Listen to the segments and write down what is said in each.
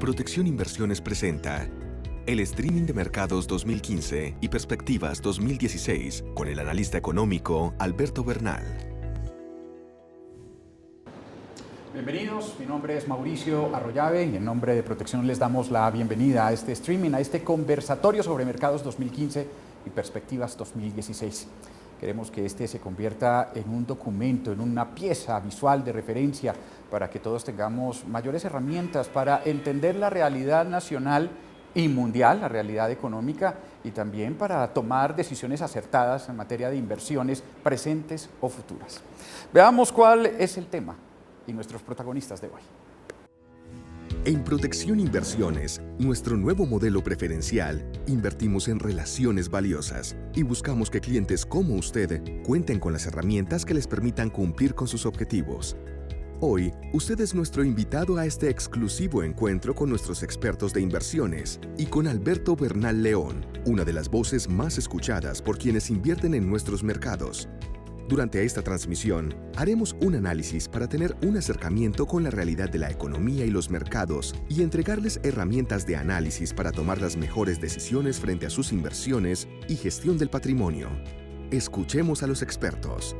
Protección Inversiones presenta el Streaming de Mercados 2015 y Perspectivas 2016 con el analista económico Alberto Bernal. Bienvenidos, mi nombre es Mauricio Arroyave y en nombre de Protección les damos la bienvenida a este streaming, a este conversatorio sobre mercados 2015 y perspectivas 2016. Queremos que este se convierta en un documento, en una pieza visual de referencia para que todos tengamos mayores herramientas para entender la realidad nacional y mundial, la realidad económica, y también para tomar decisiones acertadas en materia de inversiones presentes o futuras. Veamos cuál es el tema y nuestros protagonistas de hoy. En Protección Inversiones, nuestro nuevo modelo preferencial, invertimos en relaciones valiosas y buscamos que clientes como usted cuenten con las herramientas que les permitan cumplir con sus objetivos. Hoy, usted es nuestro invitado a este exclusivo encuentro con nuestros expertos de inversiones y con Alberto Bernal León, una de las voces más escuchadas por quienes invierten en nuestros mercados. Durante esta transmisión, haremos un análisis para tener un acercamiento con la realidad de la economía y los mercados y entregarles herramientas de análisis para tomar las mejores decisiones frente a sus inversiones y gestión del patrimonio. Escuchemos a los expertos.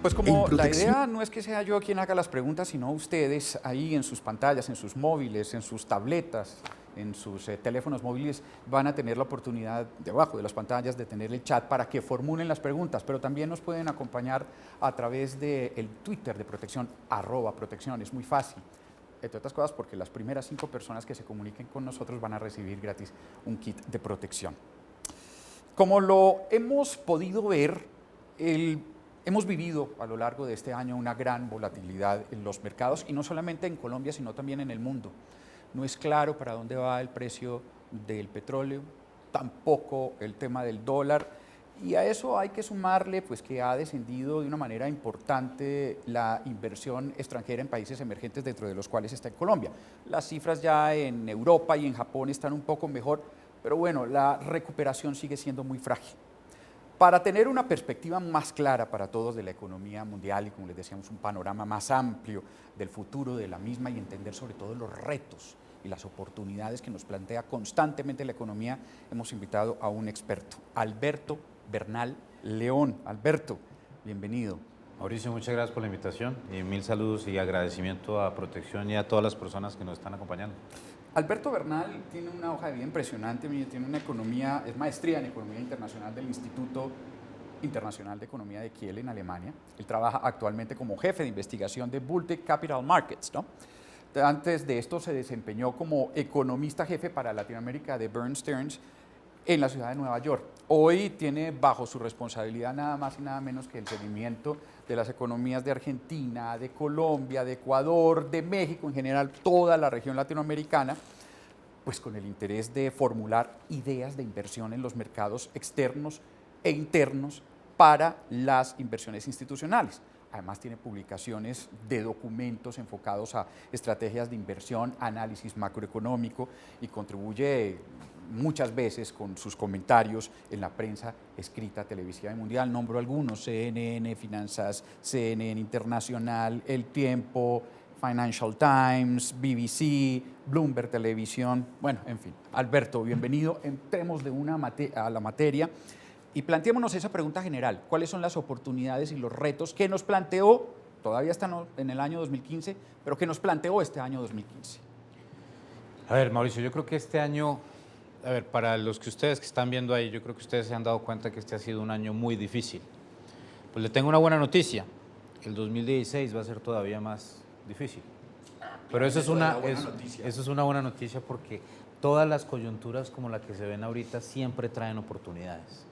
Pues como la idea no es que sea yo quien haga las preguntas, sino ustedes ahí en sus pantallas, en sus móviles, en sus tabletas, en sus teléfonos móviles, van a tener la oportunidad debajo de las pantallas de tener el chat para que formulen las preguntas, pero también nos pueden acompañar a través del Twitter de Protección, @Protección, es muy fácil. Entre otras cosas porque las primeras 5 personas que se comuniquen con nosotros van a recibir gratis un kit de protección. Como lo hemos podido ver, hemos vivido a lo largo de este año una gran volatilidad en los mercados y no solamente en Colombia, sino también en el mundo. No es claro para dónde va el precio del petróleo, tampoco el tema del dólar, y a eso hay que sumarle pues, que ha descendido de una manera importante la inversión extranjera en países emergentes, dentro de los cuales está en Colombia. Las cifras ya en Europa y en Japón están un poco mejor, pero bueno, la recuperación sigue siendo muy frágil. Para tener una perspectiva más clara para todos de la economía mundial y, como les decíamos, un panorama más amplio del futuro de la misma y entender sobre todo los retos y las oportunidades que nos plantea constantemente la economía, hemos invitado a un experto, Alberto Bernal León. Alberto, bienvenido. Mauricio, muchas gracias por la invitación y mil saludos y agradecimiento a Protección y a todas las personas que nos están acompañando. Alberto Bernal tiene una hoja de vida impresionante, tiene una economía, es maestría en Economía Internacional del Instituto Internacional de Economía de Kiel en Alemania. Él trabaja actualmente como jefe de investigación de Baltic Capital Markets, ¿no? Antes de esto se desempeñó como economista jefe para Latinoamérica de Bear Stearns en la ciudad de Nueva York. Hoy tiene bajo su responsabilidad nada más y nada menos que el seguimiento de las economías de Argentina, de Colombia, de Ecuador, de México, en general toda la región latinoamericana, pues con el interés de formular ideas de inversión en los mercados externos e internos para las inversiones institucionales. Además tiene publicaciones de documentos enfocados a estrategias de inversión, análisis macroeconómico y contribuye muchas veces con sus comentarios en la prensa escrita, televisiva y mundial. Nombro algunos: CNN Finanzas, CNN Internacional, El Tiempo, Financial Times, BBC, Bloomberg Televisión, bueno, en fin. Alberto, bienvenido. Entremos de a la materia y planteémonos esa pregunta general. ¿Cuáles son las oportunidades y los retos que nos planteó, todavía están en el año 2015, pero que nos planteó este año 2015? A ver, Mauricio, yo creo que este año, para los que ustedes que están viendo ahí, yo creo que ustedes se han dado cuenta que este ha sido un año muy difícil. Pues le tengo una buena noticia: el 2016 va a ser todavía más difícil. Pero eso es una buena noticia porque todas las coyunturas como la que se ven ahorita siempre traen oportunidades.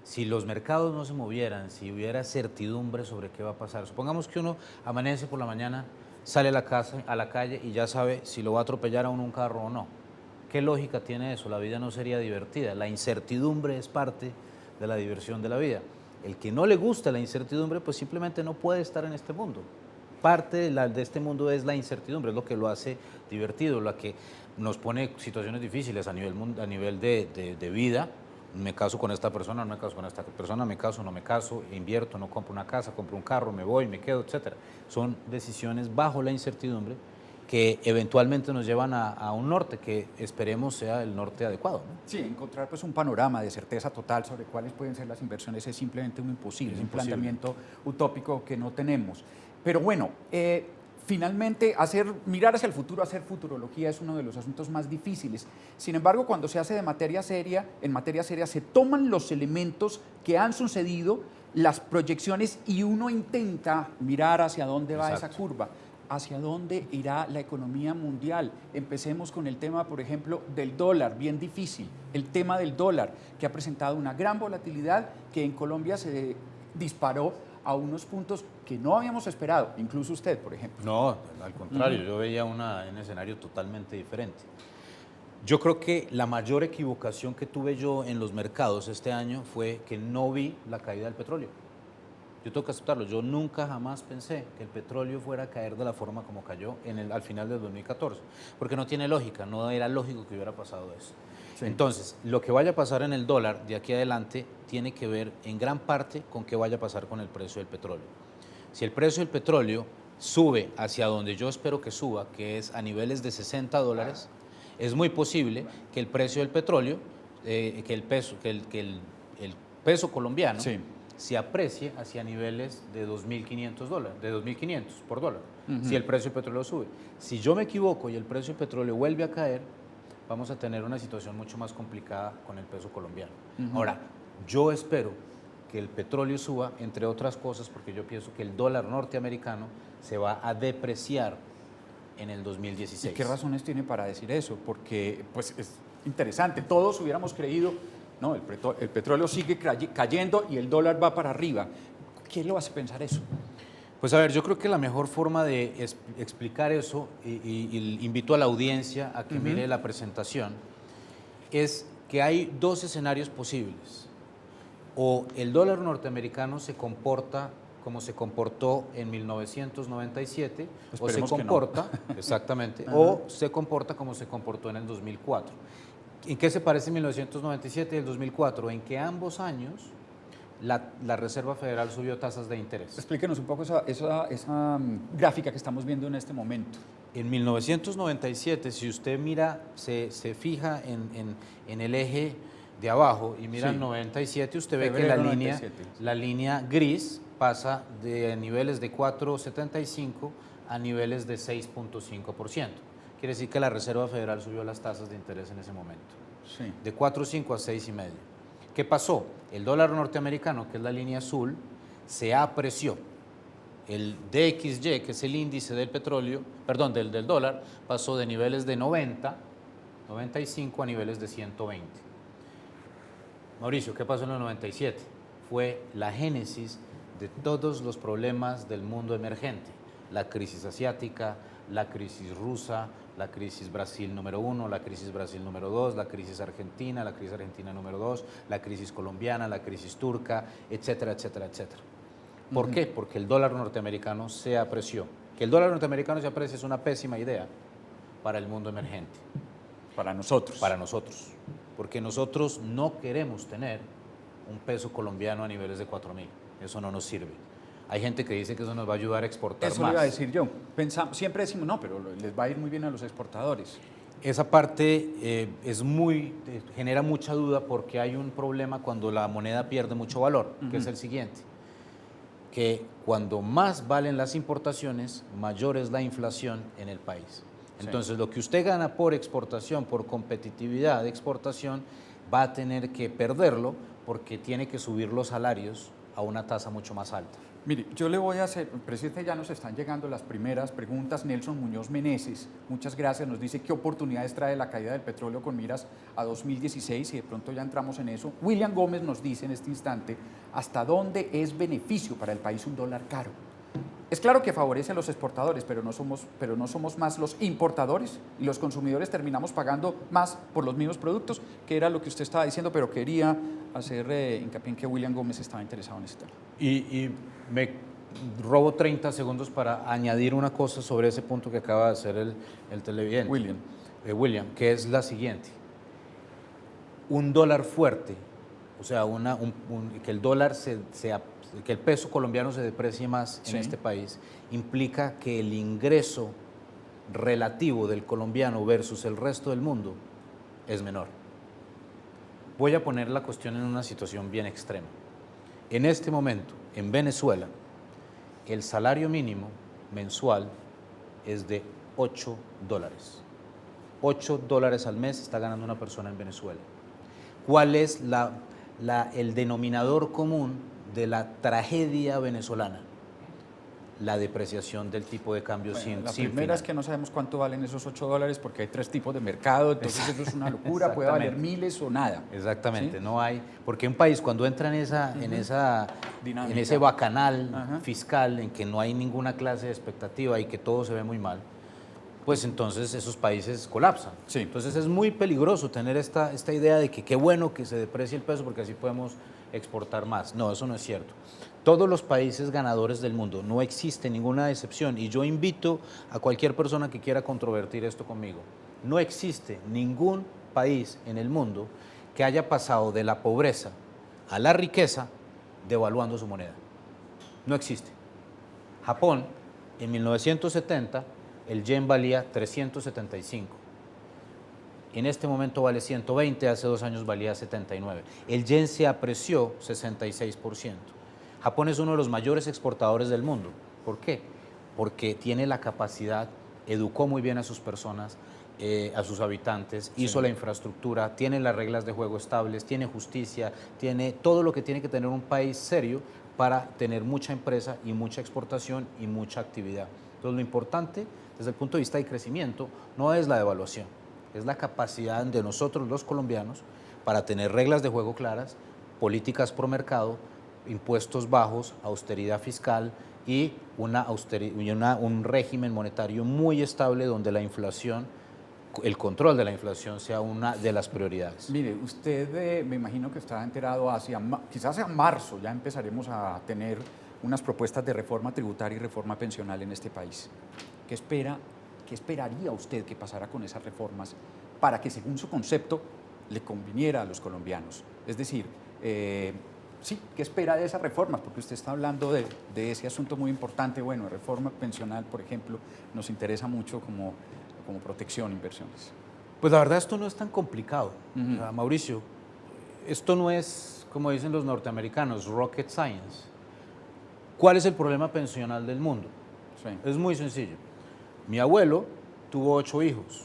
Si los mercados no se movieran, si hubiera certidumbre sobre qué va a pasar, supongamos que uno amanece por la mañana, sale a la calle y ya sabe si lo va a atropellar a uno un carro o no. ¿Qué lógica tiene eso? La vida no sería divertida. La incertidumbre es parte de la diversión de la vida. El que no le gusta la incertidumbre, pues simplemente no puede estar en este mundo. Parte de este mundo es la incertidumbre, es lo que lo hace divertido, lo que nos pone situaciones difíciles a nivel de vida, me caso con esta persona, no me caso con esta persona, me caso, no me caso, invierto, no compro una casa, compro un carro, me voy, me quedo, etcétera. Son decisiones bajo la incertidumbre que eventualmente nos llevan a un norte que esperemos sea el norte adecuado, ¿no? Sí, encontrar pues un panorama de certeza total sobre cuáles pueden ser las inversiones es simplemente un imposible, es un planteamiento utópico que no tenemos. Pero bueno, finalmente mirar hacia el futuro, hacer futurología es uno de los asuntos más difíciles. Sin embargo, cuando se hace en materia seria se toman los elementos que han sucedido, las proyecciones, y uno intenta mirar hacia dónde va esa curva. ¿Hacia dónde irá la economía mundial? Empecemos con el tema, por ejemplo, del dólar, bien difícil. El tema del dólar, que ha presentado una gran volatilidad, que en Colombia se disparó a unos puntos que no habíamos esperado, incluso usted, por ejemplo. No, al contrario, yo veía un escenario totalmente diferente. Yo creo que la mayor equivocación que tuve yo en los mercados este año fue que no vi la caída del petróleo. Yo tengo que aceptarlo, yo nunca jamás pensé que el petróleo fuera a caer de la forma como cayó al final del 2014, porque no tiene lógica, no era lógico que hubiera pasado eso. Sí. Entonces, lo que vaya a pasar en el dólar de aquí adelante tiene que ver en gran parte con qué vaya a pasar con el precio del petróleo. Si el precio del petróleo sube hacia donde yo espero que suba, que es a niveles de $60, es muy posible que el precio del petróleo, que el peso colombiano, sí, se aprecie hacia niveles de $2.500, de $2.500 por dólar, si el precio del petróleo sube. Si yo me equivoco y el precio del petróleo vuelve a caer, vamos a tener una situación mucho más complicada con el peso colombiano. Ahora, yo espero que el petróleo suba, entre otras cosas, porque yo pienso que el dólar norteamericano se va a depreciar en el 2016. ¿Y qué razones tiene para decir eso? Porque pues, es interesante, todos hubiéramos creído, no, el petróleo sigue cayendo y el dólar va para arriba. ¿Qué lo hace pensar eso? Pues a ver, yo creo que la mejor forma de explicar eso, y invito a la audiencia a que mire la presentación, es que hay dos escenarios posibles. O el dólar norteamericano se comporta como se comportó en 1997, o se comporta, exactamente, o se comporta como se comportó en el 2004. ¿En qué se parece 1997 y el 2004? En que ambos años la Reserva Federal subió tasas de interés. Explíquenos un poco esa gráfica que estamos viendo en este momento. En 1997, si usted mira, se fija en el eje de abajo y mira el 97, usted ve que la línea gris pasa de niveles de 4,75 a niveles de 6,5%. Quiere decir que la Reserva Federal subió las tasas de interés en ese momento, sí, de 4,5 a 6,5. ¿Qué pasó? El dólar norteamericano, que es la línea azul, se apreció. El DXY, que es el índice del petróleo, perdón, del dólar, pasó de niveles de 95 a niveles de 120. Mauricio, ¿qué pasó en el 97? Fue la génesis de todos los problemas del mundo emergente. La crisis asiática, la crisis rusa, la crisis Brasil número 1, la crisis Brasil número 2, la crisis argentina número 2, la crisis colombiana, la crisis turca, etcétera, etcétera, etcétera. ¿Por qué? Porque el dólar norteamericano se apreció. Que el dólar norteamericano se aprecie es una pésima idea para el mundo emergente. Para nosotros. Para nosotros. Porque nosotros no queremos tener un peso colombiano a niveles de 4.000. Eso no nos sirve. Hay gente que dice que eso nos va a ayudar a exportar más. Eso iba a decir yo. Siempre decimos, no, pero les va a ir muy bien a los exportadores. Esa parte genera mucha duda porque hay un problema cuando la moneda pierde mucho valor, que es el siguiente, que cuando más valen las importaciones, mayor es la inflación en el país. Entonces, lo que usted gana por exportación, por competitividad de exportación, va a tener que perderlo porque tiene que subir los salarios a una tasa mucho más alta. Mire, yo le voy a hacer, presidente, ya nos están llegando las primeras preguntas. Nelson Muñoz Meneses, muchas gracias, nos dice qué oportunidades trae la caída del petróleo con miras a 2016 y de pronto ya entramos en eso. William Gómez nos dice en este instante, ¿hasta dónde es beneficio para el país un dólar caro? Es claro que favorece a los exportadores, pero no somos más los importadores y los consumidores terminamos pagando más por los mismos productos, que era lo que usted estaba diciendo, pero quería hacer hincapié en que William Gómez estaba interesado en ese tema. Y me robo 30 segundos para añadir una cosa sobre ese punto que acaba de hacer el televidente. William, que es la siguiente. Un dólar fuerte o sea, que el dólar que el peso colombiano se deprecie más en este país, implica que el ingreso relativo del colombiano versus el resto del mundo es menor. Voy a poner la cuestión en una situación bien extrema. En este momento, en Venezuela, el salario mínimo mensual es de $8. $8 al mes está ganando una persona en Venezuela. ¿Cuál es el denominador común de la tragedia venezolana? La depreciación del tipo de cambio sin La fin. primera es que no sabemos cuánto valen esos $8 porque hay 3 tipos de mercado, entonces eso es una locura, puede valer miles o nada. Exactamente, ¿sí? no hay, porque un país cuando entra en ese bacanal fiscal en que no hay ninguna clase de expectativa y que todo se ve muy mal, pues entonces esos países colapsan. Sí. Entonces es muy peligroso tener esta idea de que qué bueno que se deprecie el peso porque así podemos exportar más. No, eso no es cierto. Todos los países ganadores del mundo, no existe ninguna excepción, y yo invito a cualquier persona que quiera controvertir esto conmigo. No existe ningún país en el mundo que haya pasado de la pobreza a la riqueza devaluando su moneda. No existe. Japón, en 1970, el yen valía 375. En este momento vale 120, hace 2 años valía 79. El yen se apreció 66%. Japón es uno de los mayores exportadores del mundo. ¿Por qué? Porque tiene la capacidad, educó muy bien a sus personas, a sus habitantes, hizo la infraestructura, tiene las reglas de juego estables, tiene justicia, tiene todo lo que tiene que tener un país serio para tener mucha empresa y mucha exportación y mucha actividad. Entonces, lo importante desde el punto de vista de crecimiento no es la devaluación, es la capacidad de nosotros los colombianos para tener reglas de juego claras, políticas pro mercado, impuestos bajos, austeridad fiscal y un régimen monetario muy estable donde la inflación, el control de la inflación sea una de las prioridades. Mire, usted me imagino que está enterado quizás a marzo ya empezaremos a tener unas propuestas de reforma tributaria y reforma pensional en este país. ¿Qué esperaría usted que pasara con esas reformas para que, según su concepto, le conviniera a los colombianos? Es decir, sí, ¿qué espera de esas reformas? Porque usted está hablando de ese asunto muy importante. Bueno, reforma pensional, por ejemplo, nos interesa mucho como protección, inversiones. Pues la verdad esto no es tan complicado, o sea, Mauricio. Esto no es, como dicen los norteamericanos, rocket science. ¿Cuál es el problema pensional del mundo? Sí. Es muy sencillo. Mi abuelo tuvo 8 hijos.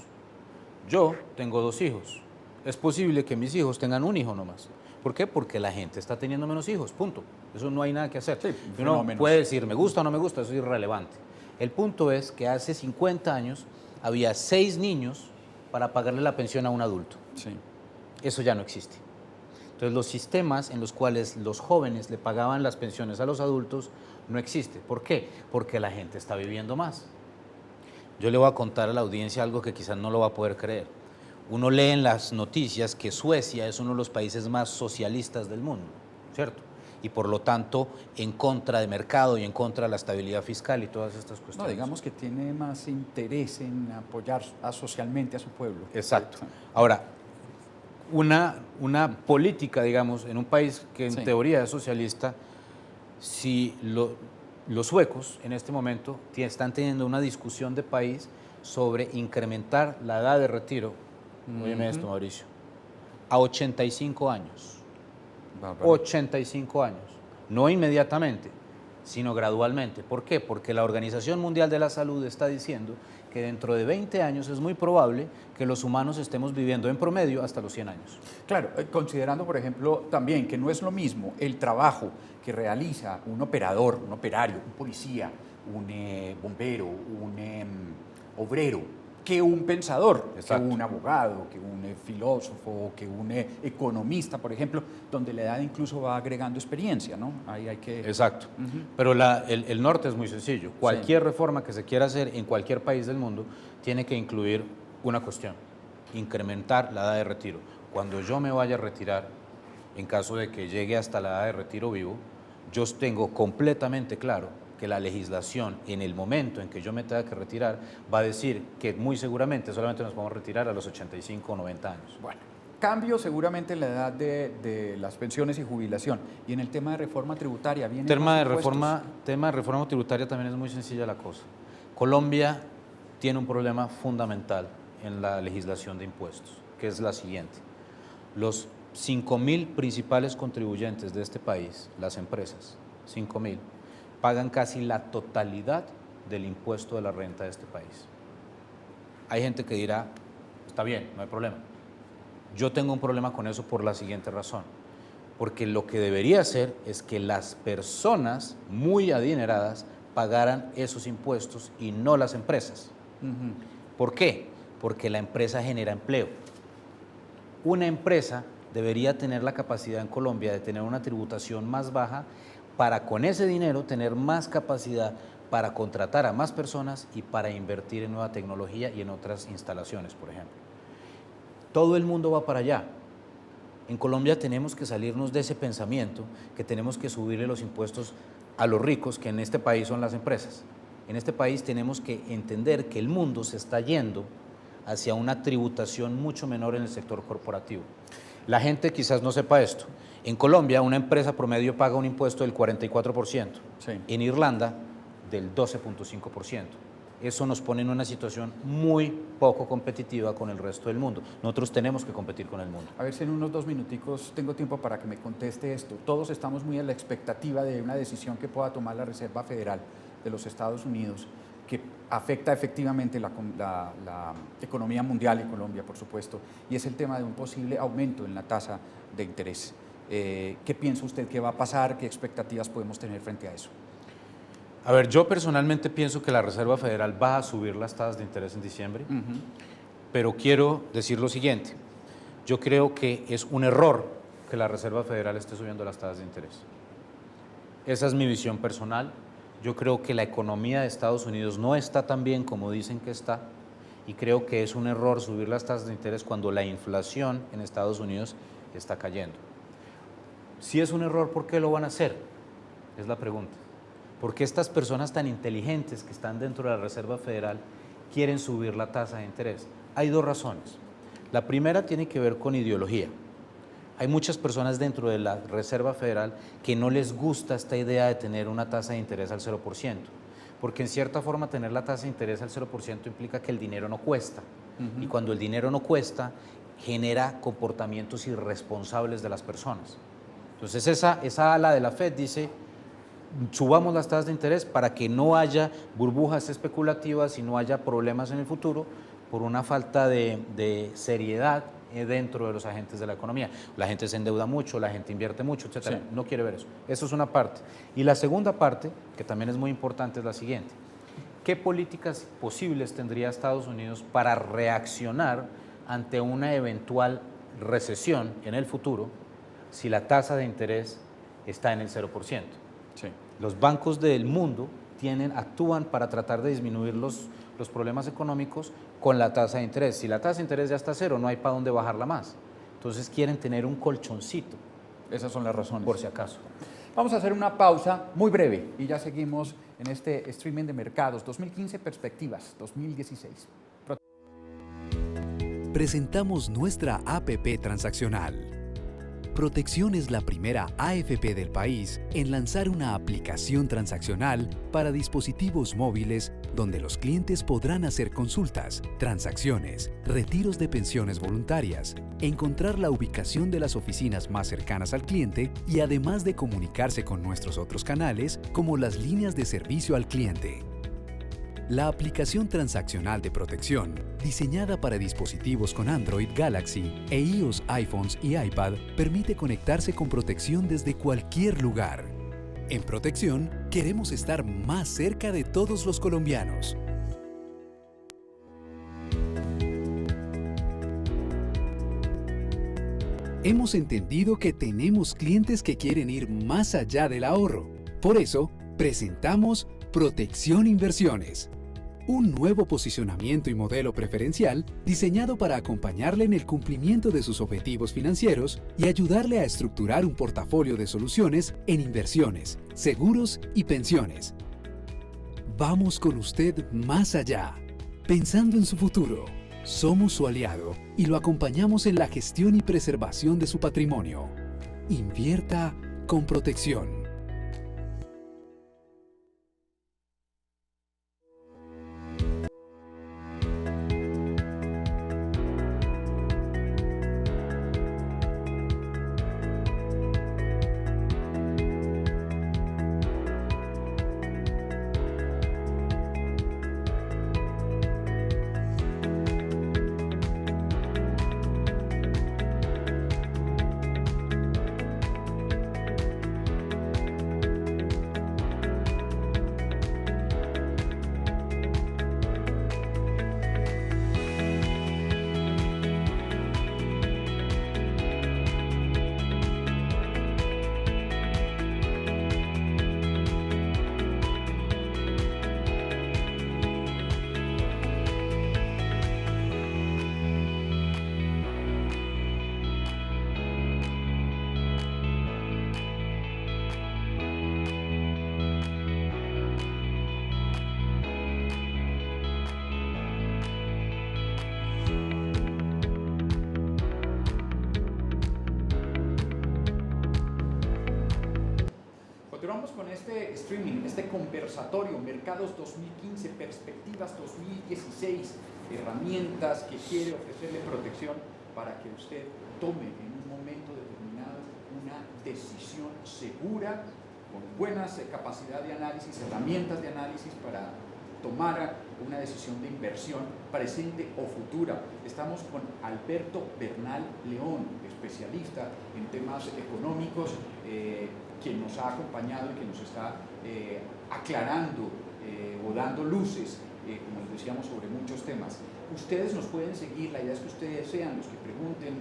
Yo tengo 2 hijos. Es posible que mis hijos tengan un hijo nomás. ¿Por qué? Porque la gente está teniendo menos hijos, punto. Eso no hay nada que hacer. Sí, uno puede decir, me gusta o no me gusta, eso es irrelevante. El punto es que hace 50 años había 6 niños para pagarle la pensión a un adulto. Sí. Eso ya no existe. Entonces, los sistemas en los cuales los jóvenes le pagaban las pensiones a los adultos no existen. ¿Por qué? Porque la gente está viviendo más. Yo le voy a contar a la audiencia algo que quizás no lo va a poder creer. Uno lee en las noticias que Suecia es uno de los países más socialistas del mundo, ¿cierto? Y por lo tanto, en contra de mercado y en contra de la estabilidad fiscal y todas estas cuestiones. No, digamos que tiene más interés en apoyar socialmente a su pueblo. Exacto. Ahora, una política, digamos, en un país que en teoría es socialista, si los suecos en este momento están teniendo una discusión de país sobre incrementar la edad de retiro, óyeme esto, Mauricio, a 85 años. 85 años, no inmediatamente, sino gradualmente. ¿Por qué? Porque la Organización Mundial de la Salud está diciendo que dentro de 20 años es muy probable que los humanos estemos viviendo en promedio hasta los 100 años. Claro, considerando, por ejemplo, también que no es lo mismo el trabajo que realiza un operador, un operario, un policía, un bombero, un obrero, que un pensador, Exacto, que un abogado, que un filósofo, que un economista, por ejemplo, donde la edad incluso va agregando experiencia, ¿no? Ahí hay que... Exacto. Pero el norte es muy sencillo. Cualquier reforma que se quiera hacer en cualquier país del mundo tiene que incluir una cuestión: incrementar la edad de retiro. Cuando yo me vaya a retirar, en caso de que llegue hasta la edad de retiro vivo, yo tengo completamente claro que la legislación, en el momento en que yo me tenga que retirar, va a decir que muy seguramente solamente nos podemos retirar a los 85 o 90 años. Bueno, Cambio seguramente en la edad de las pensiones y jubilación. Y en el tema de reforma tributaria, ¿viene tema de reforma tributaria también es muy sencilla la cosa. Colombia tiene un problema fundamental en la legislación de impuestos, que es la siguiente. Los 5.000 principales contribuyentes de este país, las empresas, 5.000, pagan casi la totalidad del impuesto de la renta de este país. Hay gente que dirá, está bien, no hay problema. Yo tengo un problema con eso por la siguiente razón, porque lo que debería hacer es que las personas muy adineradas pagaran esos impuestos y no las empresas. ¿Por qué? Porque la empresa genera empleo. Una empresa debería tener la capacidad en Colombia de tener una tributación más baja para con ese dinero tener más capacidad para contratar a más personas y para invertir en nueva tecnología y en otras instalaciones, por ejemplo. Todo el mundo va para allá. En Colombia tenemos que salirnos de ese pensamiento que tenemos que subirle los impuestos a los ricos, que en este país son las empresas. En este país tenemos que entender que el mundo se está yendo hacia una tributación mucho menor en el sector corporativo. La gente quizás no sepa esto. En Colombia, una empresa promedio paga un impuesto del 44%. Sí. En Irlanda, del 12.5%. Eso nos pone en una situación muy poco competitiva con el resto del mundo. Nosotros tenemos que competir con el mundo. A ver si en unos 2 minuticos tengo tiempo para que me conteste esto. Todos estamos muy a la expectativa de una decisión que pueda tomar la Reserva Federal de los Estados Unidos, que afecta efectivamente la economía mundial y Colombia, por supuesto, y es el tema de un posible aumento en la tasa de interés. ¿Qué piensa usted que va a pasar? ¿Qué expectativas podemos tener frente a eso? A ver, yo personalmente pienso que la Reserva Federal va a subir las tasas de interés en diciembre, pero quiero decir lo siguiente. Yo creo que es un error que la Reserva Federal esté subiendo las tasas de interés. Esa es mi visión personal. Yo creo que la economía de Estados Unidos no está tan bien como dicen que está, y creo que es un error subir las tasas de interés cuando la inflación en Estados Unidos está cayendo. Si es un error, ¿por qué lo van a hacer? Es la pregunta. ¿Por qué estas personas tan inteligentes que están dentro de la Reserva Federal quieren subir la tasa de interés? Hay 2 razones. La primera tiene que ver con ideología. Hay muchas personas dentro de la Reserva Federal que no les gusta esta idea de tener una tasa de interés al 0%, porque en cierta forma tener la tasa de interés al 0% implica que el dinero no cuesta, y cuando el dinero no cuesta, genera comportamientos irresponsables de las personas. Entonces esa ala de la Fed dice, subamos las tasas de interés para que no haya burbujas especulativas y no haya problemas en el futuro por una falta de seriedad dentro de los agentes de la economía. La gente se endeuda mucho, la gente invierte mucho, etc. Sí. No quiere ver eso. Eso es una parte. Y la segunda parte, que también es muy importante, es la siguiente. ¿Qué políticas posibles tendría Estados Unidos para reaccionar ante una eventual recesión en el futuro si la tasa de interés está en el 0%? Sí. Los bancos del mundo actúan para tratar de disminuir los problemas económicos con la tasa de interés. Si la tasa de interés ya está a 0, no hay para dónde bajarla más. Entonces quieren tener un colchoncito. Esas son las razones. Por si acaso. Vamos a hacer una pausa muy breve y ya seguimos en este streaming de mercados 2015 Perspectivas 2016. Presentamos nuestra APP transaccional. Protección es la primera AFP del país en lanzar una aplicación transaccional para dispositivos móviles donde los clientes podrán hacer consultas, transacciones, retiros de pensiones voluntarias, encontrar la ubicación de las oficinas más cercanas al cliente y además de comunicarse con nuestros otros canales como las líneas de servicio al cliente. La aplicación transaccional de Protección, diseñada para dispositivos con Android Galaxy e iOS iPhones y iPad, permite conectarse con Protección desde cualquier lugar. En Protección, queremos estar más cerca de todos los colombianos. Hemos entendido que tenemos clientes que quieren ir más allá del ahorro. Por eso, presentamos Protección Inversiones, un nuevo posicionamiento y modelo preferencial diseñado para acompañarle en el cumplimiento de sus objetivos financieros y ayudarle a estructurar un portafolio de soluciones en inversiones, seguros y pensiones. Vamos con usted más allá, pensando en su futuro. Somos su aliado y lo acompañamos en la gestión y preservación de su patrimonio. Invierta con protección. Continuamos con este streaming, este conversatorio, Mercados 2015, Perspectivas 2016, herramientas que quiere ofrecerle protección para que usted tome en un momento determinado una decisión segura, con buenas capacidad de análisis, herramientas de análisis para tomar una decisión de inversión presente o futura. Estamos con Alberto Bernal León, especialista en temas económicos, quien nos ha acompañado y que nos está aclarando o dando luces, como les decíamos, sobre muchos temas. Ustedes nos pueden seguir, la idea es que ustedes sean los que pregunten.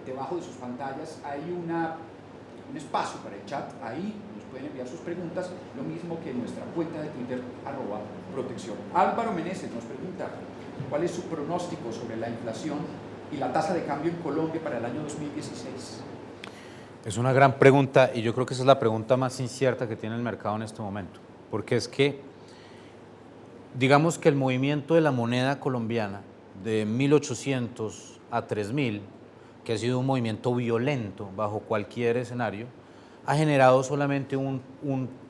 Debajo de sus pantallas hay un espacio para el chat, ahí nos pueden enviar sus preguntas, lo mismo que en nuestra cuenta de Twitter, @protección. Álvaro Meneses nos pregunta, ¿cuál es su pronóstico sobre la inflación y la tasa de cambio en Colombia para el año 2016? Es una gran pregunta y yo creo que esa es la pregunta más incierta que tiene el mercado en este momento, porque es que, digamos que el movimiento de la moneda colombiana de 1.800 a 3.000, que ha sido un movimiento violento bajo cualquier escenario, ha generado solamente un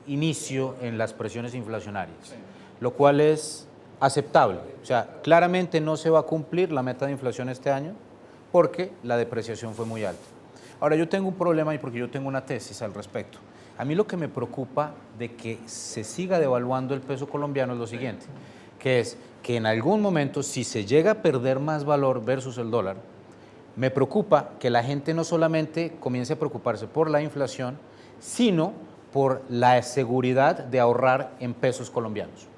inicio en las presiones inflacionarias, sí, lo cual es aceptable. O sea, claramente no se va a cumplir la meta de inflación este año porque la depreciación fue muy alta. Ahora, yo tengo un problema y porque yo tengo una tesis al respecto. A mí lo que me preocupa de que se siga devaluando el peso colombiano es lo siguiente, que es que en algún momento, si se llega a perder más valor versus el dólar, me preocupa que la gente no solamente comience a preocuparse por la inflación, sino por la seguridad de ahorrar en pesos colombianos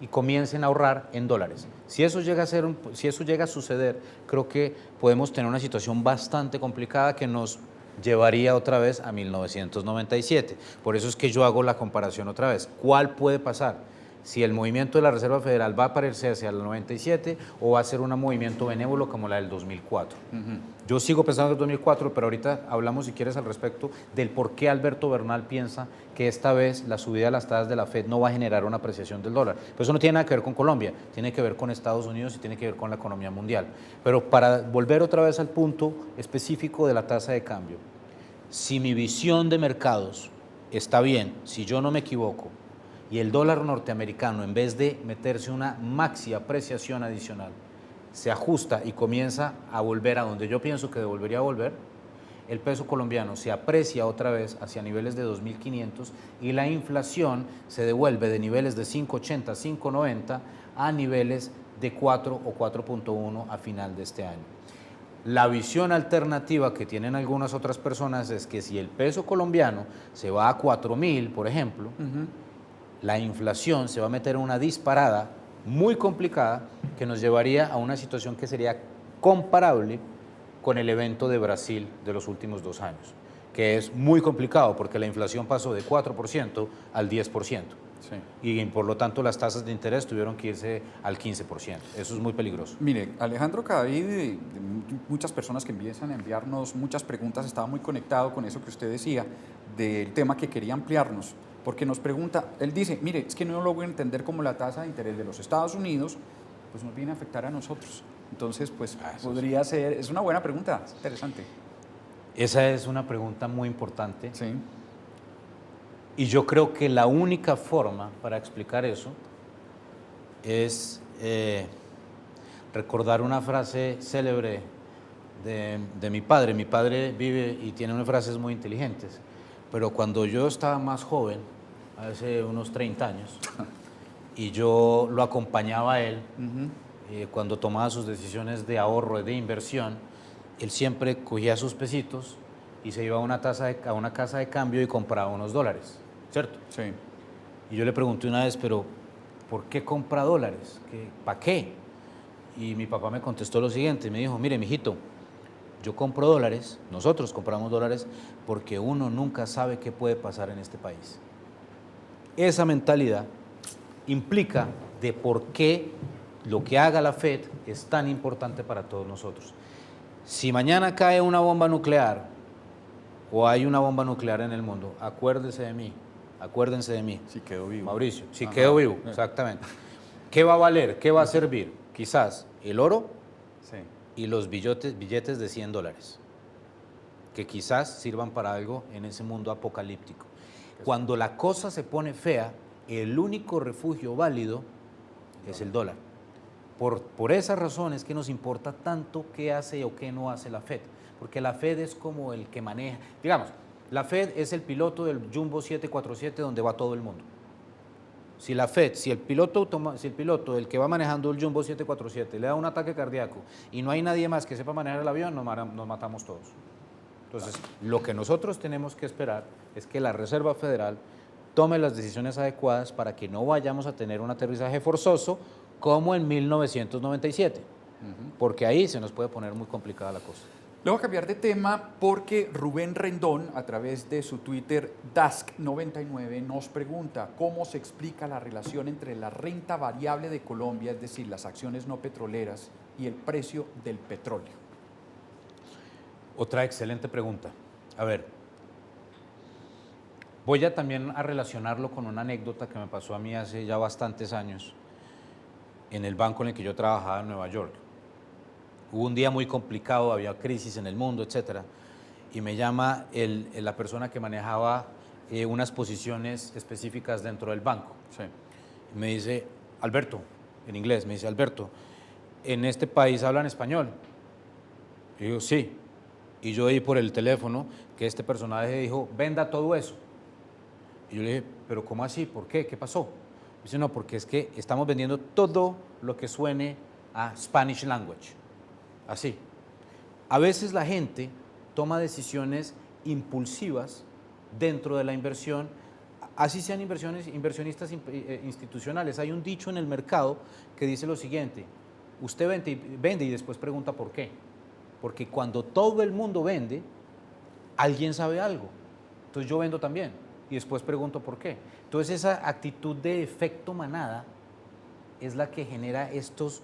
y comiencen a ahorrar en dólares. Si eso llega a suceder, creo que podemos tener una situación bastante complicada que nos llevaría otra vez a 1997. Por eso es que yo hago la comparación otra vez. ¿Cuál puede pasar? Si el movimiento de la Reserva Federal va a parecerse al 97 o va a ser un movimiento benévolo como la del 2004. Yo sigo pensando en el 2004, pero ahorita hablamos, si quieres, al respecto del por qué Alberto Bernal piensa que esta vez la subida de las tasas de la Fed no va a generar una apreciación del dólar. Pero eso no tiene nada que ver con Colombia, tiene que ver con Estados Unidos y tiene que ver con la economía mundial. Pero para volver otra vez al punto específico de la tasa de cambio, si mi visión de mercados está bien, si yo no me equivoco, y el dólar norteamericano, en vez de meterse una maxi apreciación adicional, se ajusta y comienza a volver a donde yo pienso que debería volver, el peso colombiano se aprecia otra vez hacia niveles de 2.500 y la inflación se devuelve de niveles de 5.80, 5.90 a niveles de 4 o 4.1 a final de este año. La visión alternativa que tienen algunas otras personas es que si el peso colombiano se va a 4.000, por ejemplo, la inflación se va a meter en una disparada muy complicada que nos llevaría a una situación que sería comparable con el evento de Brasil de los últimos 2 años, que es muy complicado porque la inflación pasó de 4% al 10%. Sí. Y por lo tanto las tasas de interés tuvieron que irse al 15%. Eso es muy peligroso. Mire, Alejandro Cadavid, de muchas personas que empiezan a enviarnos muchas preguntas, estaba muy conectado con eso que usted decía, del tema que quería ampliarnos, porque nos pregunta, él dice, mire, es que no logro entender cómo la tasa de interés de los Estados Unidos pues nos viene a afectar a nosotros. Entonces, pues podría ser, es una buena pregunta, es interesante. Esa es una pregunta muy importante. Sí. Y yo creo que la única forma para explicar eso es recordar una frase célebre de mi padre. Mi padre vive y tiene unas frases muy inteligentes, pero cuando yo estaba más joven, hace unos 30 años, y yo lo acompañaba a él, cuando tomaba sus decisiones de ahorro, de inversión, él siempre cogía sus pesitos y se iba a una casa de cambio y compraba unos dólares, ¿cierto? Sí. Y yo le pregunté una vez, pero ¿por qué compra dólares? ¿Para qué? Y mi papá me contestó lo siguiente, me dijo, mire, mijito, yo compro dólares, nosotros compramos dólares, porque uno nunca sabe qué puede pasar en este país. Esa mentalidad implica de por qué lo que haga la Fed es tan importante para todos nosotros. Si mañana cae una bomba nuclear o hay una bomba nuclear en el mundo, acuérdense de mí. Si quedó vivo. Mauricio, si quedó vivo, exactamente. ¿Qué va a valer? ¿Qué va a servir? Quizás el oro y los billetes de $100, que quizás sirvan para algo en ese mundo apocalíptico. Cuando la cosa se pone fea, el único refugio válido es el dólar. Por esa razón es que nos importa tanto qué hace o qué no hace la Fed, porque la Fed es como el que maneja, digamos, la Fed es el piloto del Jumbo 747 donde va todo el mundo. Si la Fed, si el piloto, el que va manejando el Jumbo 747 le da un ataque cardíaco y no hay nadie más que sepa manejar el avión, nos matamos todos. Entonces, lo que nosotros tenemos que esperar es que la Reserva Federal tome las decisiones adecuadas para que no vayamos a tener un aterrizaje forzoso como en 1997, porque ahí se nos puede poner muy complicada la cosa. Le voy a cambiar de tema porque Rubén Rendón, a través de su Twitter Dask99, nos pregunta cómo se explica la relación entre la renta variable de Colombia, es decir, las acciones no petroleras, y el precio del petróleo. Otra excelente pregunta. A ver, voy a también a relacionarlo con una anécdota que me pasó a mí hace ya bastantes años en el banco en el que yo trabajaba en Nueva York. Hubo un día muy complicado, había crisis en el mundo, etcétera, y me llama la persona que manejaba unas posiciones específicas dentro del banco. Sí. Me dice, Alberto, en inglés, me dice, Alberto, ¿en este país hablan español? Y digo, sí. Y yo oí por el teléfono que este personaje dijo, venda todo eso. Y yo le dije, ¿pero cómo así? ¿Por qué? ¿Qué pasó? Me dice, no, porque es que estamos vendiendo todo lo que suene a Spanish language. Así. A veces la gente toma decisiones impulsivas dentro de la inversión, así sean inversionistas institucionales. Hay un dicho en el mercado que dice lo siguiente, usted vende y después pregunta por qué. Porque cuando todo el mundo vende, alguien sabe algo. Entonces yo vendo también y después pregunto por qué. Entonces esa actitud de efecto manada es la que genera estos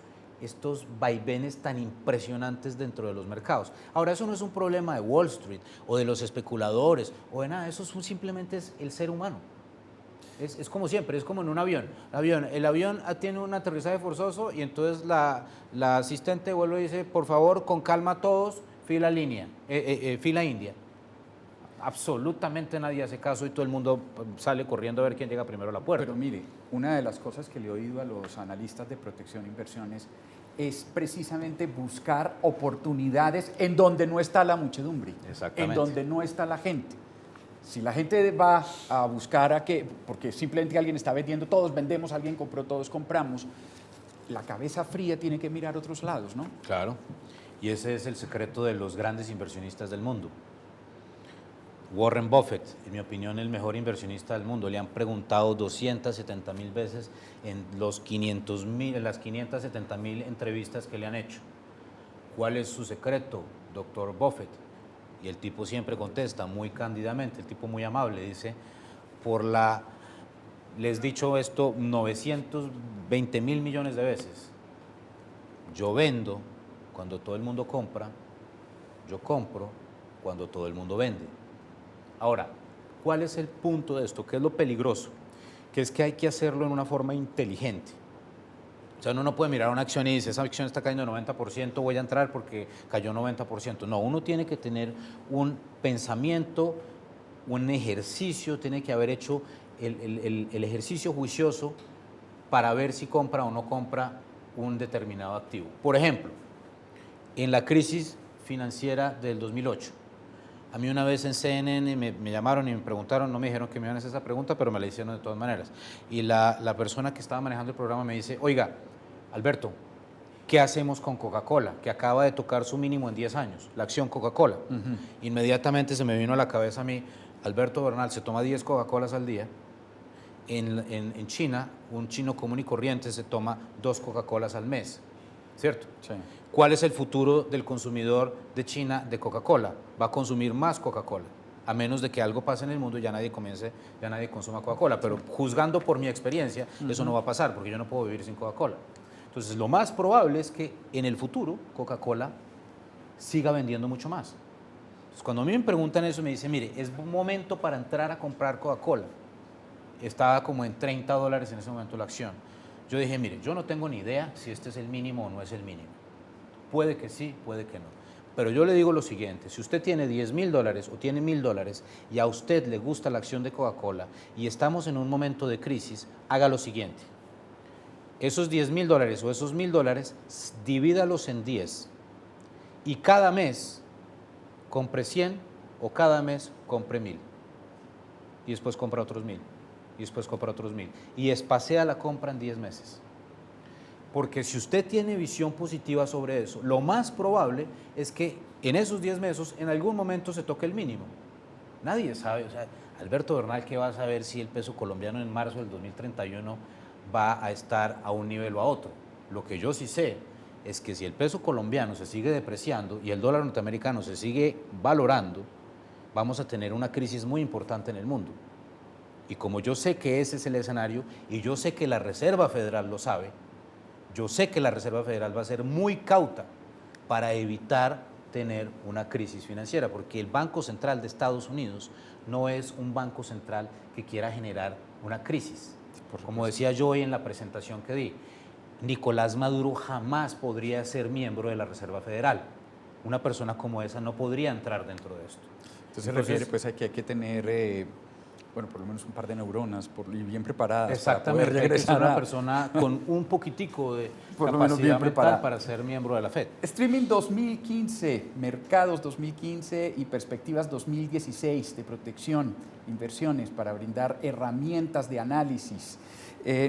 vaivenes tan impresionantes dentro de los mercados. Ahora, eso no es un problema de Wall Street o de los especuladores o de nada, eso simplemente es el ser humano. Es como siempre, es como en un avión. El avión tiene un aterrizaje forzoso y entonces la asistente vuelve y dice, por favor, con calma todos, fila india. Absolutamente nadie hace caso y todo el mundo sale corriendo a ver quién llega primero a la puerta. Pero mire, una de las cosas que le he oído a los analistas de protección e inversiones es precisamente buscar oportunidades en donde no está la muchedumbre, en donde no está la gente. Si la gente va a buscar porque simplemente alguien está vendiendo, todos vendemos, alguien compró, todos compramos, la cabeza fría tiene que mirar otros lados, ¿no? Claro, y ese es el secreto de los grandes inversionistas del mundo. Warren Buffett, en mi opinión, el mejor inversionista del mundo. Le han preguntado 270,000 veces en las 570,000 entrevistas que le han hecho. ¿Cuál es su secreto, doctor Buffett? Y el tipo siempre contesta muy cándidamente, el tipo muy amable, dice, les he dicho esto 920,000 millones de veces. Yo vendo cuando todo el mundo compra, yo compro cuando todo el mundo vende. Ahora, ¿cuál es el punto de esto? ¿Qué es lo peligroso? Que es que hay que hacerlo en una forma inteligente. O sea, uno no puede mirar una acción y dice, esa acción está cayendo 90%, voy a entrar porque cayó 90%. No, uno tiene que tener un pensamiento, un ejercicio, tiene que haber hecho el ejercicio juicioso para ver si compra o no compra un determinado activo. Por ejemplo, en la crisis financiera del 2008, a mí una vez en CNN me llamaron y me preguntaron, no me dijeron que me iban a hacer esa pregunta, pero me la hicieron de todas maneras. Y la persona que estaba manejando el programa me dice, oiga, Alberto, ¿qué hacemos con Coca-Cola? Que acaba de tocar su mínimo en 10 años, la acción Coca-Cola. Inmediatamente se me vino a la cabeza a mí, Alberto Bernal se toma 10 Coca-Colas al día. En China, un chino común y corriente se toma 2 Coca-Colas al mes, ¿cierto? Sí. ¿Cuál es el futuro del consumidor de China de Coca-Cola? Va a consumir más Coca-Cola, a menos de que algo pase en el mundo y ya nadie consuma Coca-Cola. Pero juzgando por mi experiencia, eso no va a pasar, porque yo no puedo vivir sin Coca-Cola. Entonces, lo más probable es que en el futuro Coca-Cola siga vendiendo mucho más. Entonces, cuando a mí me preguntan eso, me dicen, mire, es un momento para entrar a comprar Coca-Cola. Estaba como en $30 en ese momento la acción. Yo dije, mire, yo no tengo ni idea si este es el mínimo o no es el mínimo. Puede que sí, puede que no. Pero yo le digo lo siguiente, si usted tiene $10.000 o tiene $1.000 y a usted le gusta la acción de Coca-Cola y estamos en un momento de crisis, haga lo siguiente. Esos $10.000 o esos $1.000, divídalos en 10 y cada mes compre 100 o cada mes compre 1.000 y después compra otros 1.000 y después compra otros 1.000 y espacea la compra en 10 meses. Porque si usted tiene visión positiva sobre eso, lo más probable es que en esos 10 meses en algún momento se toque el mínimo. Nadie sabe, o sea, Alberto Bernal, ¿qué va a saber si el peso colombiano en marzo del 2031 va a estar a un nivel o a otro? Lo que yo sí sé es que si el peso colombiano se sigue depreciando y el dólar norteamericano se sigue valorando, vamos a tener una crisis muy importante en el mundo. Y como yo sé que ese es el escenario y yo sé que la Reserva Federal lo sabe, yo sé que la Reserva Federal va a ser muy cauta para evitar tener una crisis financiera, porque el Banco Central de Estados Unidos no es un banco central que quiera generar una crisis. Como decía yo hoy en la presentación que di, Nicolás Maduro jamás podría ser miembro de la Reserva Federal. Una persona como esa no podría entrar dentro de esto. Entonces se refiere pues, a que hay que tener, bueno, por lo menos un par de neuronas y bien preparadas. Exactamente, para poder regresar hay que ser una persona con un poquitico de capacidad mental para ser miembro de la FED. Streaming 2015, mercados 2015 y perspectivas 2016 de protección, inversiones para brindar herramientas de análisis.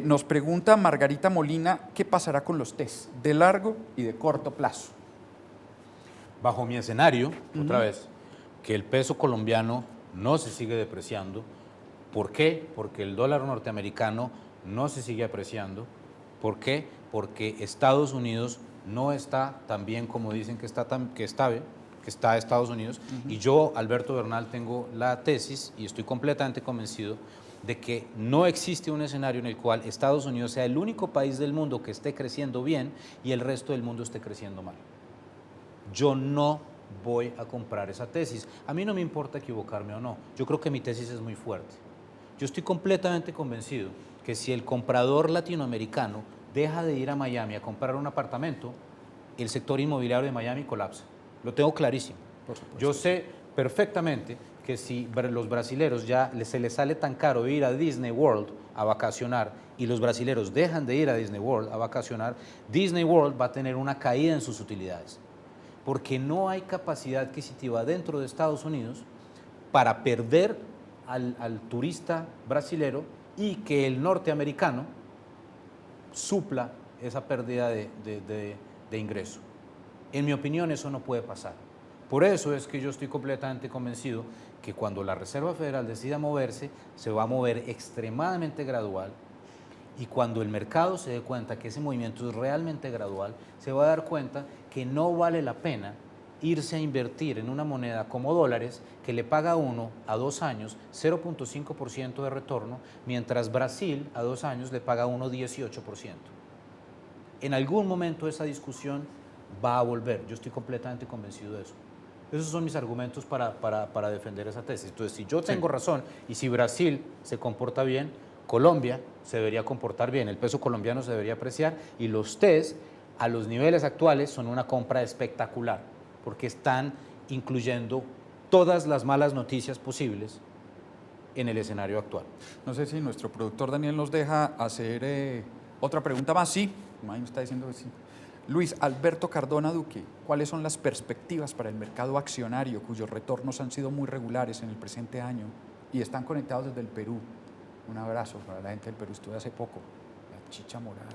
Nos pregunta Margarita Molina, ¿qué pasará con los test de largo y de corto plazo? Bajo mi escenario, otra vez, que el peso colombiano no se sigue depreciando. ¿Por qué? Porque el dólar norteamericano no se sigue apreciando. ¿Por qué? Porque Estados Unidos no está tan bien como dicen que está Estados Unidos. Y yo, Alberto Bernal, tengo la tesis y estoy completamente convencido de que no existe un escenario en el cual Estados Unidos sea el único país del mundo que esté creciendo bien y el resto del mundo esté creciendo mal. Yo no voy a comprar esa tesis. A mí no me importa equivocarme o no. Yo creo que mi tesis es muy fuerte. Yo estoy completamente convencido que si el comprador latinoamericano deja de ir a Miami a comprar un apartamento, el sector inmobiliario de Miami colapsa. Lo tengo clarísimo. Yo sé perfectamente que si los brasileros ya se les sale tan caro ir a Disney World a vacacionar y los brasileros dejan de ir a Disney World a vacacionar, Disney World va a tener una caída en sus utilidades. Porque no hay capacidad adquisitiva dentro de Estados Unidos para perder al turista brasilero y que el norteamericano supla esa pérdida de ingreso. En mi opinión, eso no puede pasar. Por eso es que yo estoy completamente convencido que cuando la Reserva Federal decida moverse, se va a mover extremadamente gradual, y cuando el mercado se dé cuenta que ese movimiento es realmente gradual, se va a dar cuenta que no vale la pena irse a invertir en una moneda como dólares que le paga a uno a 2 años 0.5% de retorno, mientras Brasil a 2 años le paga a uno 18%. En algún momento esa discusión va a volver, yo estoy completamente convencido de eso. Esos son mis argumentos para defender esa tesis. Entonces, si yo tengo razón y si Brasil se comporta bien, Colombia se debería comportar bien, el peso colombiano se debería apreciar y los TES a los niveles actuales son una compra espectacular porque están incluyendo todas las malas noticias posibles en el escenario actual. No sé si nuestro productor Daniel nos deja hacer otra pregunta más. Sí, me está diciendo que sí. Luis Alberto Cardona Duque, ¿cuáles son las perspectivas para el mercado accionario cuyos retornos han sido muy regulares en el presente año y están conectados desde el Perú? Un abrazo para la gente del Perú, estuve hace poco. La chicha morada.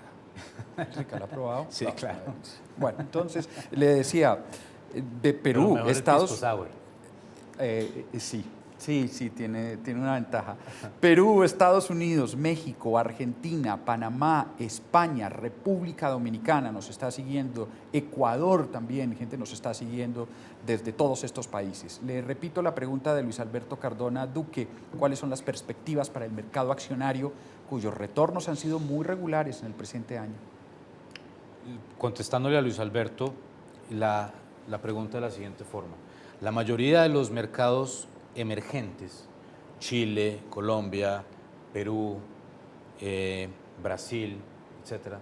¿Rica la ha probado? Sí, claro. Bueno, entonces le decía, de Perú, Estados Unidos. Sí, tiene una ventaja. Perú, Estados Unidos, México, Argentina, Panamá, España, República Dominicana nos está siguiendo, Ecuador también, gente nos está siguiendo desde todos estos países. Le repito la pregunta de Luis Alberto Cardona Duque, ¿cuáles son las perspectivas para el mercado accionario cuyos retornos han sido muy regulares en el presente año? Contestándole a Luis Alberto, la pregunta de la siguiente forma. La mayoría de los mercados emergentes, Chile, Colombia, Perú, Brasil, etcétera,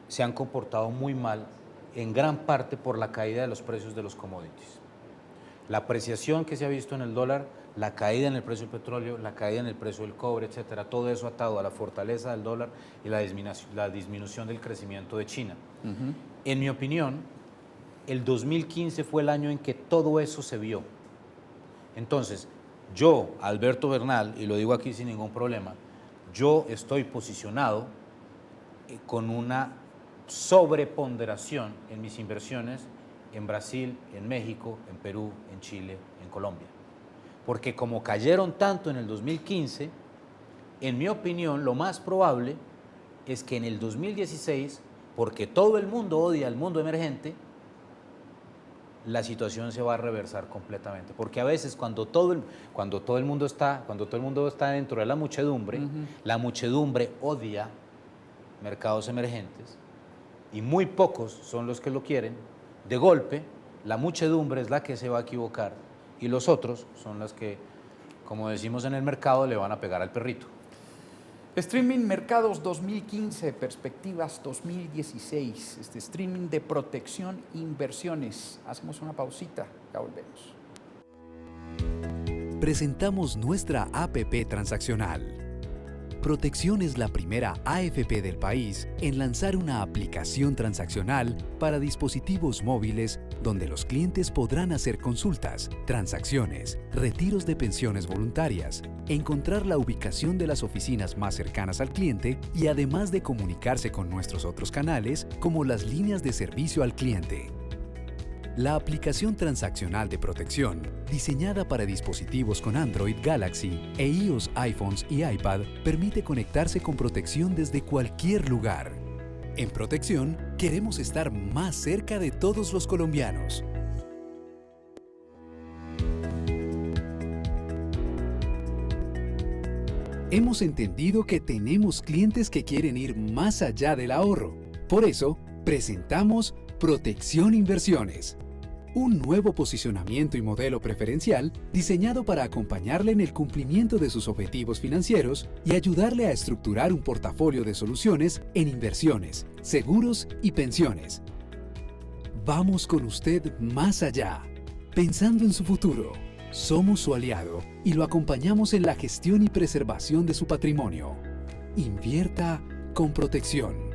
se han comportado muy mal, en gran parte por la caída de los precios de los commodities. La apreciación que se ha visto en el dólar, la caída en el precio del petróleo, la caída en el precio del cobre, etcétera, todo eso atado a la fortaleza del dólar y la disminución del crecimiento de China. En mi opinión, el 2015 fue el año en que todo eso se vio. Entonces, yo, Alberto Bernal, y lo digo aquí sin ningún problema, yo estoy posicionado con una sobreponderación en mis inversiones en Brasil, en México, en Perú, en Chile, en Colombia. Porque como cayeron tanto en el 2015, en mi opinión, lo más probable es que en el 2016, porque todo el mundo odia al mundo emergente, la situación se va a reversar completamente, porque a veces cuando todo el mundo está dentro de la muchedumbre odia mercados emergentes y muy pocos son los que lo quieren. De golpe, la muchedumbre es la que se va a equivocar y los otros son los que, como decimos en el mercado, le van a pegar al perrito. Streaming Mercados 2015, Perspectivas 2016, streaming de protección e inversiones. Hacemos una pausita, ya volvemos. Presentamos nuestra APP transaccional. Protección es la primera AFP del país en lanzar una aplicación transaccional para dispositivos móviles donde los clientes podrán hacer consultas, transacciones, retiros de pensiones voluntarias, encontrar la ubicación de las oficinas más cercanas al cliente y además de comunicarse con nuestros otros canales como las líneas de servicio al cliente. La aplicación transaccional de protección, diseñada para dispositivos con Android, Galaxy e iOS, iPhones y iPad, permite conectarse con protección desde cualquier lugar. En Protección, queremos estar más cerca de todos los colombianos. Hemos entendido que tenemos clientes que quieren ir más allá del ahorro. Por eso, presentamos Protección Inversiones, un nuevo posicionamiento y modelo preferencial diseñado para acompañarle en el cumplimiento de sus objetivos financieros y ayudarle a estructurar un portafolio de soluciones en inversiones, seguros y pensiones. Vamos con usted más allá, pensando en su futuro. Somos su aliado y lo acompañamos en la gestión y preservación de su patrimonio. Invierta con Protección.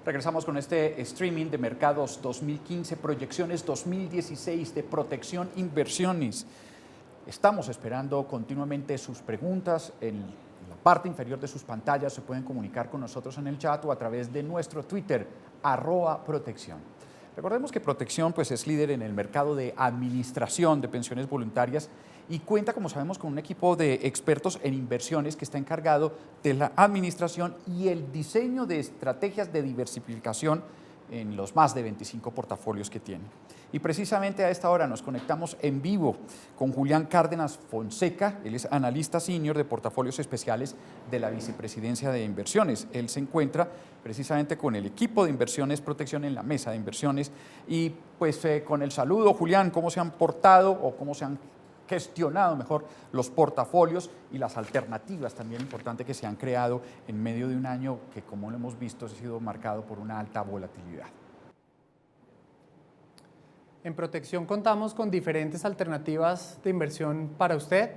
Regresamos con este streaming de mercados 2015, proyecciones 2016 de Protección Inversiones. Estamos esperando continuamente sus preguntas. En la parte inferior de sus pantallas se pueden comunicar con nosotros en el chat o a través de nuestro Twitter, @Protección. Recordemos que Protección pues, es líder en el mercado de administración de pensiones voluntarias y cuenta, como sabemos, con un equipo de expertos en inversiones que está encargado de la administración y el diseño de estrategias de diversificación en los más de 25 portafolios que tiene. Y precisamente a esta hora nos conectamos en vivo con Julián Cárdenas Fonseca. Él es analista senior de portafolios especiales de la Vicepresidencia de Inversiones. Él se encuentra precisamente con el equipo de inversiones Protección en la mesa de inversiones. Y pues con el saludo, Julián, ¿cómo se han portado o cómo se han gestionado mejor los portafolios y las alternativas también importantes que se han creado en medio de un año que, como lo hemos visto, ha sido marcado por una alta volatilidad? En Protección contamos con diferentes alternativas de inversión para usted,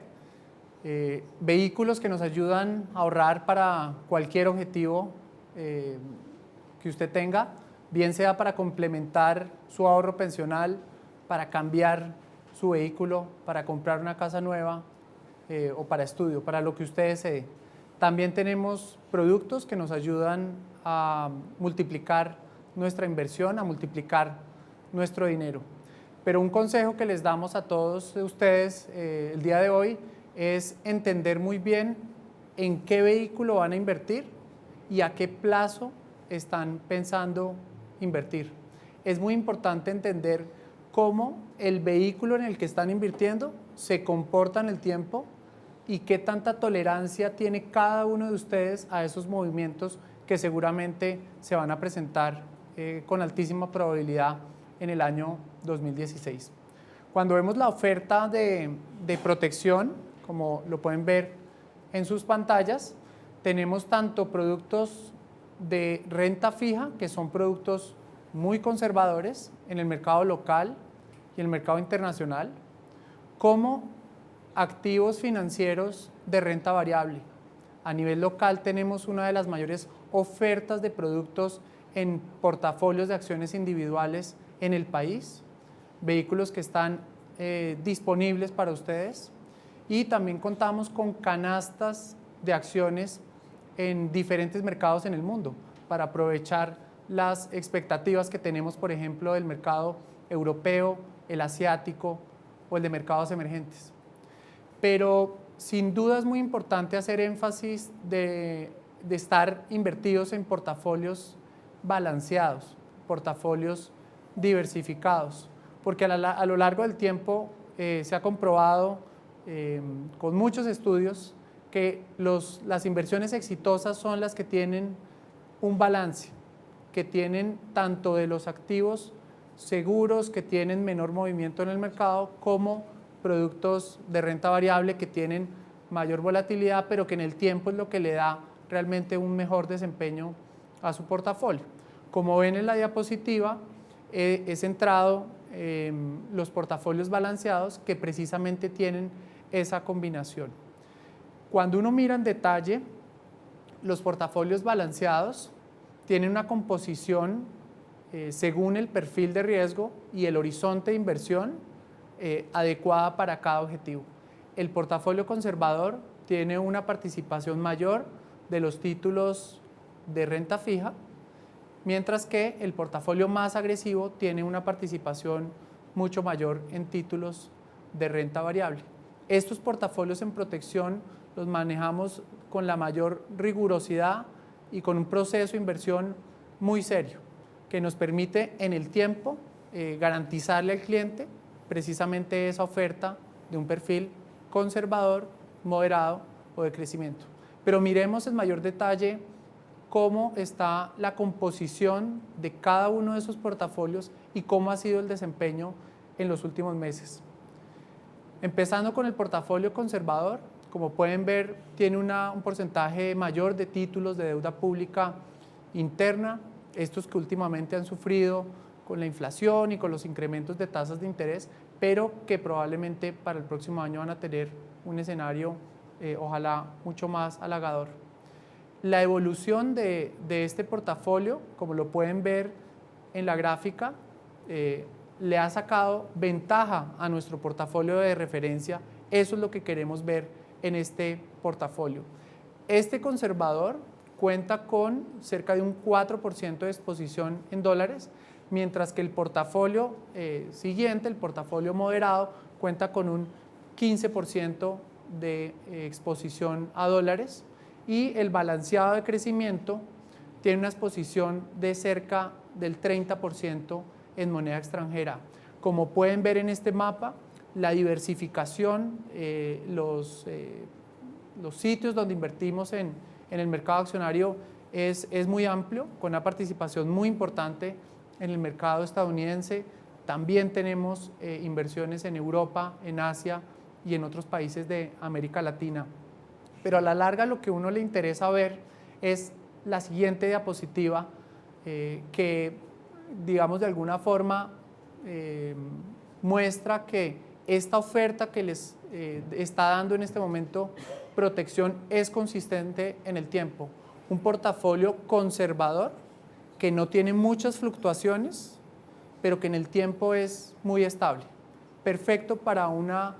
vehículos que nos ayudan a ahorrar para cualquier objetivo que usted tenga, bien sea para complementar su ahorro pensional, para cambiar su vehículo, para comprar una casa nueva o para estudio, para lo que usted desee. También tenemos productos que nos ayudan a multiplicar nuestra inversión, a multiplicar nuestro dinero. Pero un consejo que les damos a todos ustedes el día de hoy es entender muy bien en qué vehículo van a invertir y a qué plazo están pensando invertir. Es muy importante entender cómo el vehículo en el que están invirtiendo se comporta en el tiempo y qué tanta tolerancia tiene cada uno de ustedes a esos movimientos que seguramente se van a presentar con altísima probabilidad en el año 2016. Cuando vemos la oferta de Protección, como lo pueden ver en sus pantallas, tenemos tanto productos de renta fija, que son productos muy conservadores en el mercado local y en el mercado internacional, como activos financieros de renta variable. A nivel local tenemos una de las mayores ofertas de productos en portafolios de acciones individuales en el país, vehículos que están disponibles para ustedes, y también contamos con canastas de acciones en diferentes mercados en el mundo para aprovechar las expectativas que tenemos, por ejemplo, del mercado europeo, el asiático o el de mercados emergentes. Pero sin duda es muy importante hacer énfasis de estar invertidos en portafolios balanceados, portafolios diversificados, porque a lo largo del tiempo se ha comprobado con muchos estudios que las inversiones exitosas son las que tienen un balance, que tienen tanto de los activos seguros, que tienen menor movimiento en el mercado, como productos de renta variable que tienen mayor volatilidad, pero que en el tiempo es lo que le da realmente un mejor desempeño a su portafolio. Como ven en la diapositiva, he centrado los portafolios balanceados que precisamente tienen esa combinación. Cuando uno mira en detalle, los portafolios balanceados tienen una composición según el perfil de riesgo y el horizonte de inversión adecuada para cada objetivo. El portafolio conservador tiene una participación mayor de los títulos de renta fija, mientras que el portafolio más agresivo tiene una participación mucho mayor en títulos de renta variable. Estos portafolios en Protección los manejamos con la mayor rigurosidad y con un proceso de inversión muy serio, que nos permite en el tiempo garantizarle al cliente precisamente esa oferta de un perfil conservador, moderado o de crecimiento. Pero miremos en mayor detalle cómo está la composición de cada uno de esos portafolios y cómo ha sido el desempeño en los últimos meses. Empezando con el portafolio conservador, como pueden ver, tiene un porcentaje mayor de títulos de deuda pública interna, estos que últimamente han sufrido con la inflación y con los incrementos de tasas de interés, pero que probablemente para el próximo año van a tener un escenario, ojalá, mucho más halagador. La evolución de este portafolio, como lo pueden ver en la gráfica, le ha sacado ventaja a nuestro portafolio de referencia. Eso es lo que queremos ver en este portafolio. Este conservador cuenta con cerca de un 4% de exposición en dólares, mientras que el portafolio siguiente, el portafolio moderado, cuenta con un 15% de exposición a dólares, y el balanceado de crecimiento tiene una exposición de cerca del 30% en moneda extranjera. Como pueden ver en este mapa, la diversificación, los sitios donde invertimos en el mercado accionario es muy amplio, con una participación muy importante en el mercado estadounidense. También tenemos inversiones en Europa, en Asia y en otros países de América Latina. Pero a la larga lo que a uno le interesa ver es la siguiente diapositiva, que, digamos, de alguna forma muestra que esta oferta que les está dando en este momento Protección es consistente en el tiempo. Un portafolio conservador que no tiene muchas fluctuaciones, pero que en el tiempo es muy estable. Perfecto para una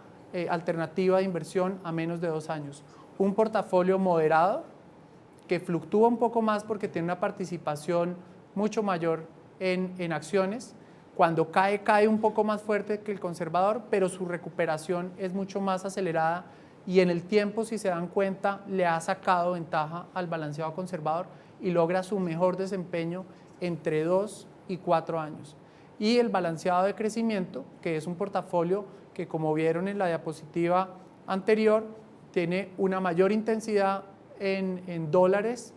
alternativa de inversión a menos de 2 años. Un portafolio moderado que fluctúa un poco más porque tiene una participación mucho mayor en acciones. Cuando cae un poco más fuerte que el conservador, pero su recuperación es mucho más acelerada y en el tiempo, si se dan cuenta, le ha sacado ventaja al balanceado conservador y logra su mejor desempeño entre 2 y 4 años. Y el balanceado de crecimiento, que es un portafolio que, como vieron en la diapositiva anterior, tiene una mayor intensidad en dólares,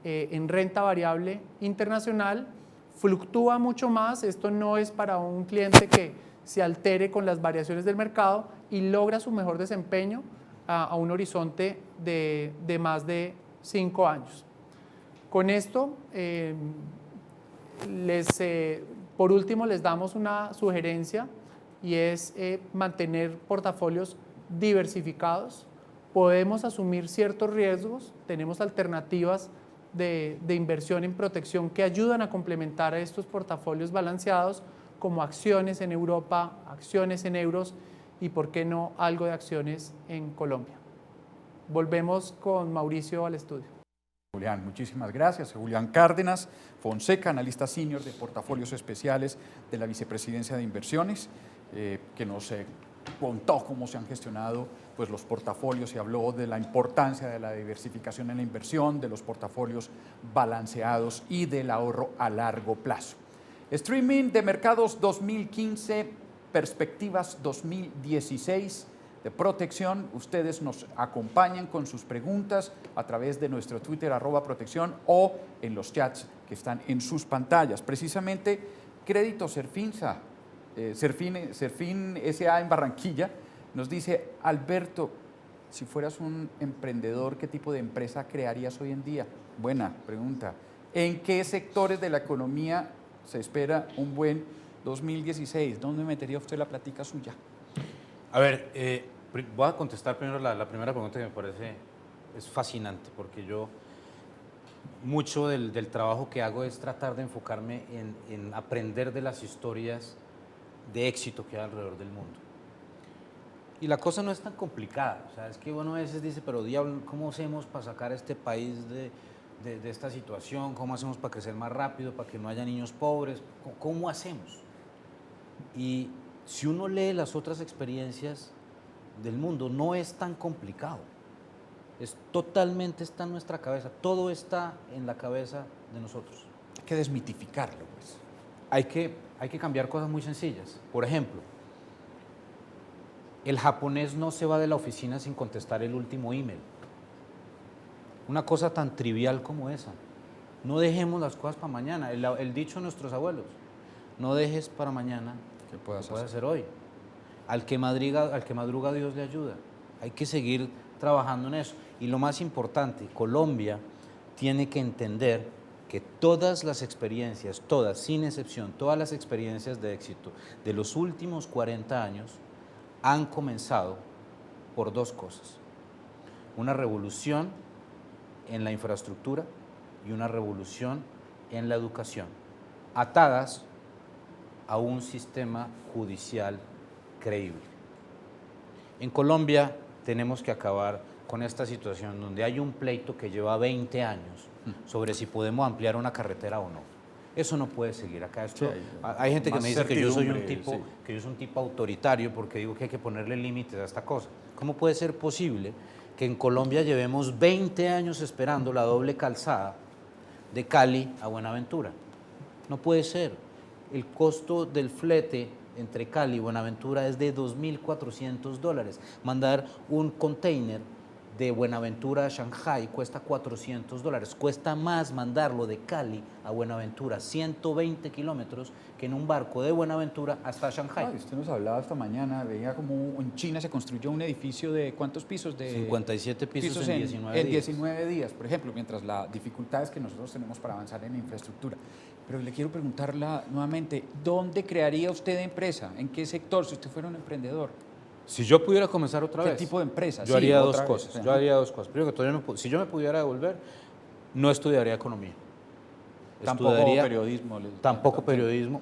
en renta variable internacional, fluctúa mucho más. Esto no es para un cliente que se altere con las variaciones del mercado y logra su mejor desempeño a un horizonte de más de 5 años. Con esto, por último, les damos una sugerencia y es mantener portafolios diversificados. Podemos asumir ciertos riesgos, tenemos alternativas de inversión en protección que ayudan a complementar a estos portafolios balanceados, como acciones en Europa, acciones en euros y, por qué no, algo de acciones en Colombia. Volvemos con Mauricio al estudio. Julián, muchísimas gracias. Julián Cárdenas Fonseca, analista senior de portafolios especiales de la Vicepresidencia de Inversiones, que nos contó cómo se han gestionado pues, los portafolios y habló de la importancia de la diversificación en la inversión, de los portafolios balanceados y del ahorro a largo plazo. Streaming de Mercados 2015, Perspectivas 2016 de Protección. Ustedes nos acompañan con sus preguntas a través de nuestro Twitter @Protección o en los chats que están en sus pantallas. Precisamente Crédito Serfinsa, Serfin S.A. en Barranquilla, nos dice: Alberto, si fueras un emprendedor, ¿qué tipo de empresa crearías hoy en día? Buena pregunta. ¿En qué sectores de la economía se espera un buen 2016? ¿Dónde metería usted la plática suya? A ver, voy a contestar primero la primera pregunta, que me parece es fascinante, porque yo mucho del trabajo que hago es tratar de enfocarme en aprender de las historias de éxito que hay alrededor del mundo. Y la cosa no es tan complicada. O sea, es que uno a veces dice, pero diablo, ¿cómo hacemos para sacar a este país de esta situación? ¿Cómo hacemos para crecer más rápido, para que no haya niños pobres? ¿Cómo hacemos? Y si uno lee las otras experiencias del mundo, no es tan complicado. Totalmente está en nuestra cabeza. Todo está en la cabeza de nosotros. Hay que desmitificarlo, pues. Hay que cambiar cosas muy sencillas. Por ejemplo, el japonés no se va de la oficina sin contestar el último email. Una cosa tan trivial como esa. No dejemos las cosas para mañana. El dicho de nuestros abuelos: no dejes para mañana ¿Qué puedas hacer hoy? Al que madruga Dios le ayuda. Hay que seguir trabajando en eso. Y lo más importante, Colombia tiene que entender que todas las experiencias, todas, sin excepción, todas las experiencias de éxito de los últimos 40 años han comenzado por dos cosas: una revolución en la infraestructura y una revolución en la educación, atadas a un sistema judicial creíble. En Colombia tenemos que acabar con esta situación donde hay un pleito que lleva 20 años sobre si podemos ampliar una carretera o no. Eso no puede seguir acá. Esto, hay gente que me dice que yo soy un tipo, que yo soy un tipo autoritario porque digo que hay que ponerle límites a esta cosa. ¿Cómo puede ser posible que en Colombia llevemos 20 años esperando la doble calzada de Cali a Buenaventura? No puede ser. El costo del flete entre Cali y Buenaventura es de $2.400. Mandar un container de Buenaventura a Shanghai cuesta $400. Cuesta más mandarlo de Cali a Buenaventura, 120 kilómetros, que en un barco de Buenaventura hasta Shanghai. Usted nos hablaba esta mañana, veía como en China se construyó un edificio de ¿cuántos pisos? De 57 pisos en 19 días. En 19 días, por ejemplo, mientras la dificultad es que nosotros tenemos para avanzar en infraestructura. Pero le quiero preguntarla nuevamente, ¿dónde crearía usted empresa? ¿En qué sector, si usted fuera un emprendedor? Si yo pudiera comenzar otra vez, ¿qué tipo de empresa? Yo haría dos cosas. Yo haría dos cosas. Primero, que si yo me pudiera devolver, no estudiaría economía. Tampoco periodismo. Tampoco periodismo.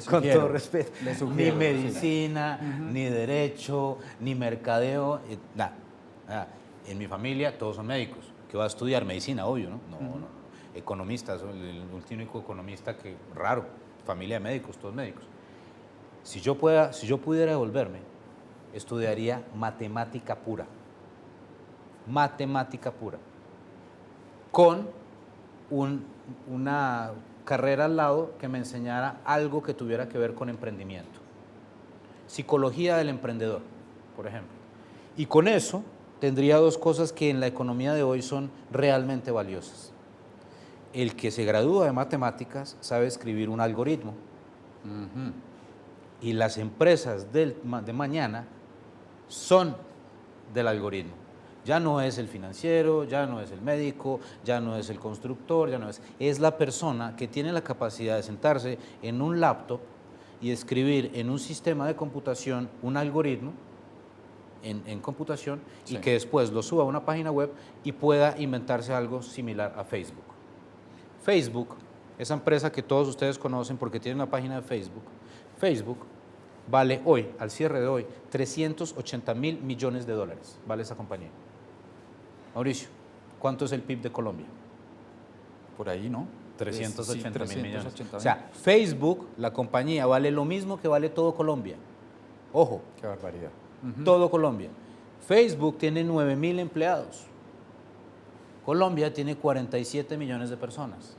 Con todo respeto. Ni medicina, ni derecho, ni mercadeo, nada. En mi familia todos son médicos. ¿Qué va a estudiar? Medicina, obvio, ¿no? No. Economistas, soy el único economista que, raro, familia de médicos, todos médicos. Si yo pudiera devolverme, estudiaría matemática pura, con una carrera al lado que me enseñara algo que tuviera que ver con emprendimiento. Psicología del emprendedor, por ejemplo. Y con eso tendría dos cosas que en la economía de hoy son realmente valiosas. El que se gradúa de matemáticas sabe escribir un algoritmo. Y las empresas de mañana son del algoritmo. Ya no es el financiero, ya no es el médico, ya no es el constructor, es la persona que tiene la capacidad de sentarse en un laptop y escribir en un sistema de computación un algoritmo en computación y que después lo suba a una página web y pueda inventarse algo similar a Facebook. Facebook, esa empresa que todos ustedes conocen porque tiene una página de Facebook vale hoy, al cierre de hoy, $380 mil millones. Vale esa compañía. Mauricio, ¿cuánto es el PIB de Colombia? Por ahí, ¿no? 380 mil millones. 380 O sea, Facebook, la compañía, vale lo mismo que vale todo Colombia. Ojo. Qué barbaridad. Todo Colombia. Facebook tiene 9.000 empleados. Colombia tiene 47 millones de personas.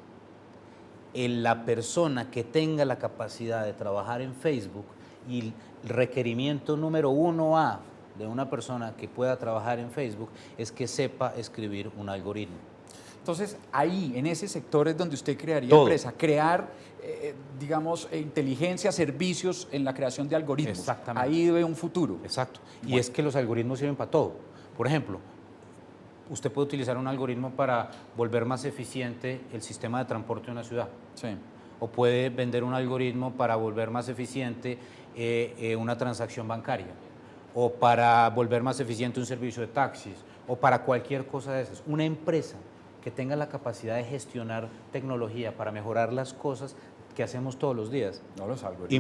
La persona que tenga la capacidad de trabajar en Facebook y el requerimiento número 1A de una persona que pueda trabajar en Facebook es que sepa escribir un algoritmo. Entonces, ahí, en ese sector es donde usted crearía Todo. empresa, crear, digamos, inteligencia, servicios en la creación de algoritmos. Exactamente. Ahí ve un futuro. Exacto. Y es que los algoritmos sirven para todo. Por ejemplo, usted puede utilizar un algoritmo para volver más eficiente el sistema de transporte de una ciudad. Sí. O puede vender un algoritmo para volver más eficiente una transacción bancaria, o para volver más eficiente un servicio de taxis, o para cualquier cosa de esas. Una empresa que tenga la capacidad de gestionar tecnología para mejorar las cosas que hacemos todos los días, No los algoritmos.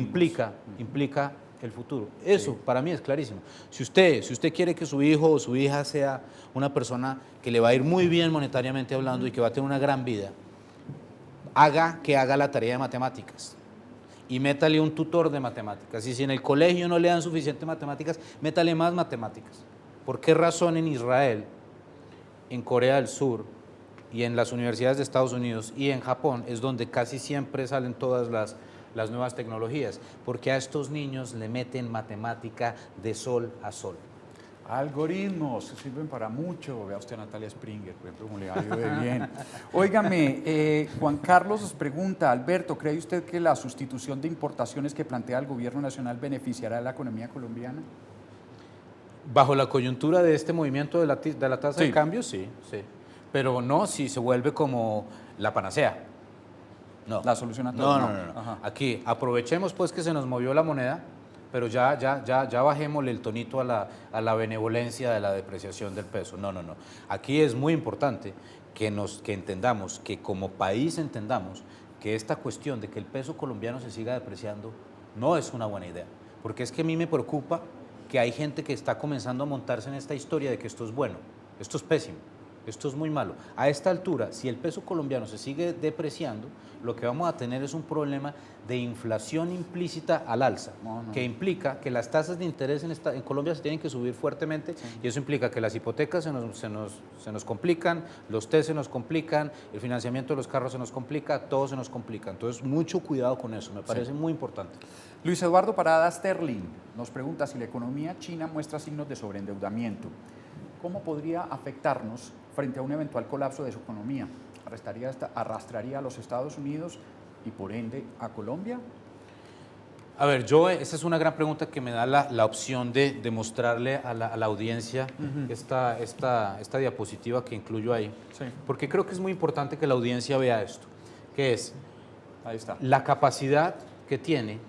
implica el futuro. Eso para mí es clarísimo. Si usted quiere que su hijo o su hija sea una persona que le va a ir muy bien monetariamente hablando y que va a tener una gran vida, haga la tarea de matemáticas y métale un tutor de matemáticas. Y si en el colegio no le dan suficiente matemáticas, métale más matemáticas. ¿Por qué razón en Israel, en Corea del Sur y en las universidades de Estados Unidos y en Japón es donde casi siempre salen todas las nuevas tecnologías? Porque a estos niños le meten matemática de sol a sol. Algoritmos sirven para mucho. Vea usted a Natalia Springer, por ejemplo, como le ha ido de bien. Óigame, Juan Carlos nos pregunta, Alberto, ¿cree usted que la sustitución de importaciones que plantea el gobierno nacional beneficiará a la economía colombiana? Bajo la coyuntura de este movimiento de la tasa de cambio, sí. Pero no si se vuelve como la panacea. No. La solución a todo. No. Aquí aprovechemos pues que se nos movió la moneda pero ya bajémosle el tonito a la benevolencia de la depreciación del peso. No. Aquí es muy importante que entendamos, que como país entendamos que esta cuestión de que el peso colombiano se siga depreciando no es una buena idea, porque es que a mí me preocupa que hay gente que está comenzando a montarse en esta historia de que esto es bueno, esto es pésimo, esto es muy malo. A esta altura, si el peso colombiano se sigue depreciando, lo que vamos a tener es un problema de inflación implícita al alza, que implica que las tasas de interés en Colombia se tienen que subir fuertemente, y eso implica que las hipotecas se nos complican, los TES se nos complican, el financiamiento de los carros se nos complica, todo se nos complica. Entonces, mucho cuidado con eso, me parece muy importante. Luis Eduardo Parada Sterling nos pregunta si la economía china muestra signos de sobreendeudamiento. ¿Cómo podría afectarnos frente a un eventual colapso de su economía? ¿Arrastraría a los Estados Unidos y por ende a Colombia? A ver, esa es una gran pregunta que me da la opción de mostrarle a la audiencia esta diapositiva que incluyo ahí. Sí. Porque creo que es muy importante que la audiencia vea esto, que es Ahí está. la capacidad que tiene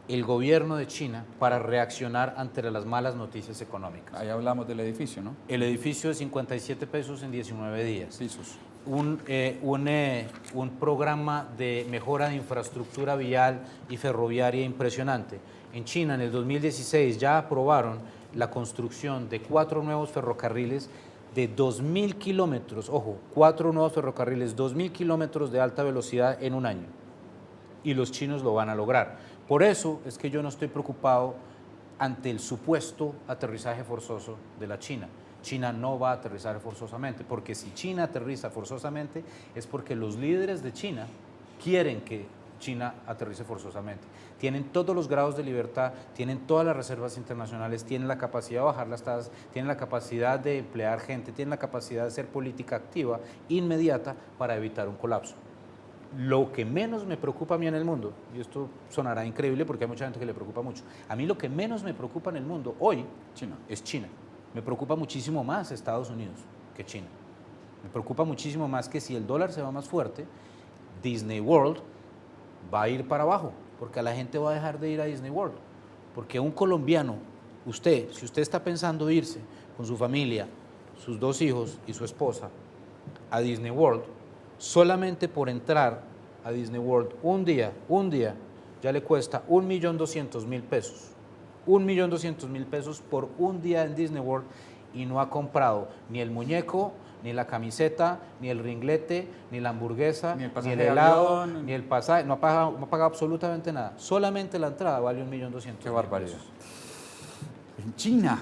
el gobierno de China para reaccionar ante las malas noticias económicas. Ahí hablamos del edificio, ¿no? El edificio de 57 pesos en 19 días. Pisos. Un programa de mejora de infraestructura vial y ferroviaria impresionante. En China, en el 2016, ya aprobaron la construcción de 4 nuevos ferrocarriles de 2.000 kilómetros, ojo, 4 nuevos ferrocarriles, 2.000 kilómetros de alta velocidad en un año. Y los chinos lo van a lograr. Por eso es que yo no estoy preocupado ante el supuesto aterrizaje forzoso de la China. China no va a aterrizar forzosamente, porque si China aterriza forzosamente es porque los líderes de China quieren que China aterrice forzosamente. Tienen todos los grados de libertad, tienen todas las reservas internacionales, tienen la capacidad de bajar las tasas, tienen la capacidad de emplear gente, tienen la capacidad de hacer política activa, inmediata, para evitar un colapso. Lo que menos me preocupa a mí en el mundo, y esto sonará increíble porque hay mucha gente que le preocupa mucho, a mí lo que menos me preocupa en el mundo hoy es China. Me preocupa muchísimo más Estados Unidos que China. Me preocupa muchísimo más que si el dólar se va más fuerte, Disney World va a ir para abajo, porque a la gente va a dejar de ir a Disney World. Porque un colombiano, si usted está pensando irse con su familia, sus 2 hijos y su esposa a Disney World, solamente por entrar a Disney World un día ya le cuesta 1.200.000 pesos. 1.200.000 pesos por un día en Disney World, y no ha comprado ni el muñeco, ni la camiseta, ni el ringlete, ni la hamburguesa, ni el helado, ni el pasaje, no ha pagado absolutamente nada. Solamente la entrada vale 1.200.000. Qué barbaridad. En China,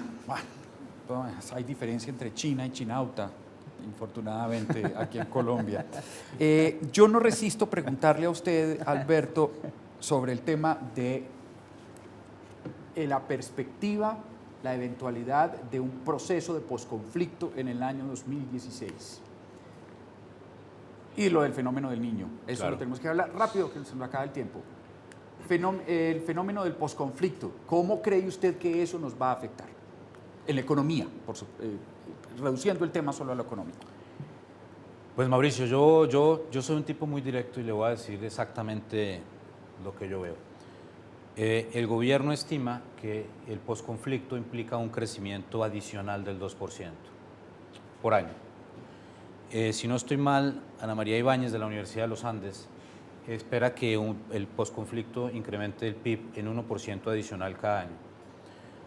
bueno, hay diferencia entre China y Chinauta, infortunadamente, aquí en Colombia. Yo no resisto preguntarle a usted, Alberto, sobre el tema de la perspectiva, la eventualidad de un proceso de posconflicto en el año 2016. Y lo del fenómeno del Niño. Eso claro. Lo tenemos que hablar rápido, que se nos acaba el tiempo. El fenómeno del posconflicto, ¿cómo cree usted que eso nos va a afectar? En la economía, reduciendo el tema solo a lo económico. Pues Mauricio, yo soy un tipo muy directo y le voy a decir exactamente lo que yo veo. El gobierno estima que el posconflicto implica un crecimiento adicional del 2% por año. Si no estoy mal, Ana María Ibáñez de la Universidad de los Andes espera que el posconflicto incremente el PIB en 1% adicional cada año.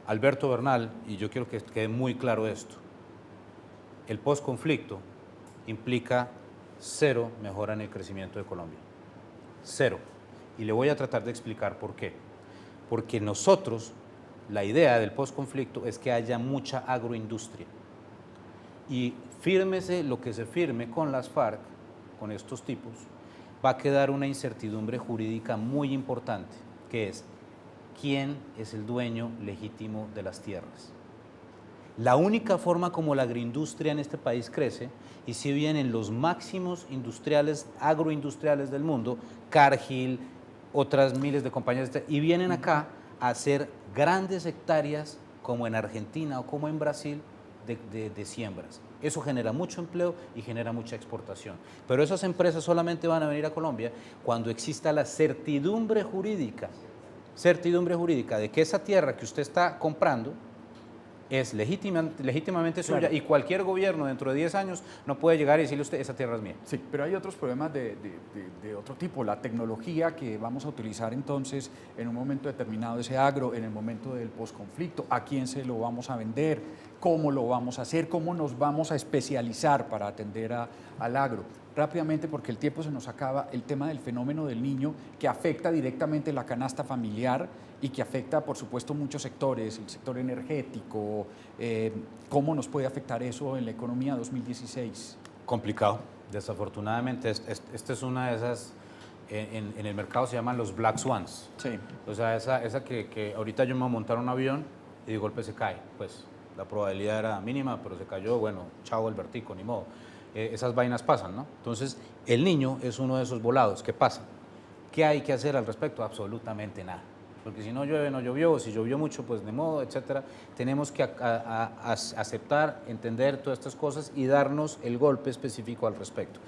Alberto Bernal, y yo quiero que quede muy claro esto, el posconflicto implica 0 mejora en el crecimiento de Colombia. 0. Y le voy a tratar de explicar por qué. Porque nosotros, la idea del posconflicto es que haya mucha agroindustria. Y fírmese lo que se firme con las FARC, con estos tipos, va a quedar una incertidumbre jurídica muy importante, que es quién es el dueño legítimo de las tierras. La única forma como la agroindustria en este país crece, y si vienen los máximos agroindustriales del mundo, Cargill, otras miles de compañías, y vienen acá a hacer grandes hectáreas, como en Argentina o como en Brasil, de siembras. Eso genera mucho empleo y genera mucha exportación. Pero esas empresas solamente van a venir a Colombia cuando exista la certidumbre jurídica certidumbre jurídica de que esa tierra que usted está comprando es legítimamente suya, claro. y cualquier gobierno dentro de 10 años no puede llegar y decirle a usted, esa tierra es mía. Sí, pero hay otros problemas de otro tipo. La tecnología que vamos a utilizar entonces en un momento determinado, ese agro, en el momento del posconflicto, a quién se lo vamos a vender, cómo lo vamos a hacer, cómo nos vamos a especializar para atender al agro. Rápidamente, porque el tiempo se nos acaba, el tema del fenómeno del niño que afecta directamente la canasta familiar y que afecta, por supuesto, muchos sectores, el sector energético. ¿Cómo nos puede afectar eso en la economía 2016? Complicado, desafortunadamente. Esta es una de esas, en el mercado se llaman los Black Swans. Sí. O sea, esa que ahorita yo me voy a montar un avión y de golpe se cae. Pues la probabilidad era mínima, pero se cayó, bueno, chao el vertico, ni modo. Esas vainas pasan, ¿no? Entonces, el niño es uno de esos volados. ¿Qué pasa? ¿Qué hay que hacer al respecto? Absolutamente nada. Porque si no llueve, no llovió, si llovió mucho, pues de modo, etcétera. Tenemos que aceptar, entender todas estas cosas y darnos el golpe específico al respecto.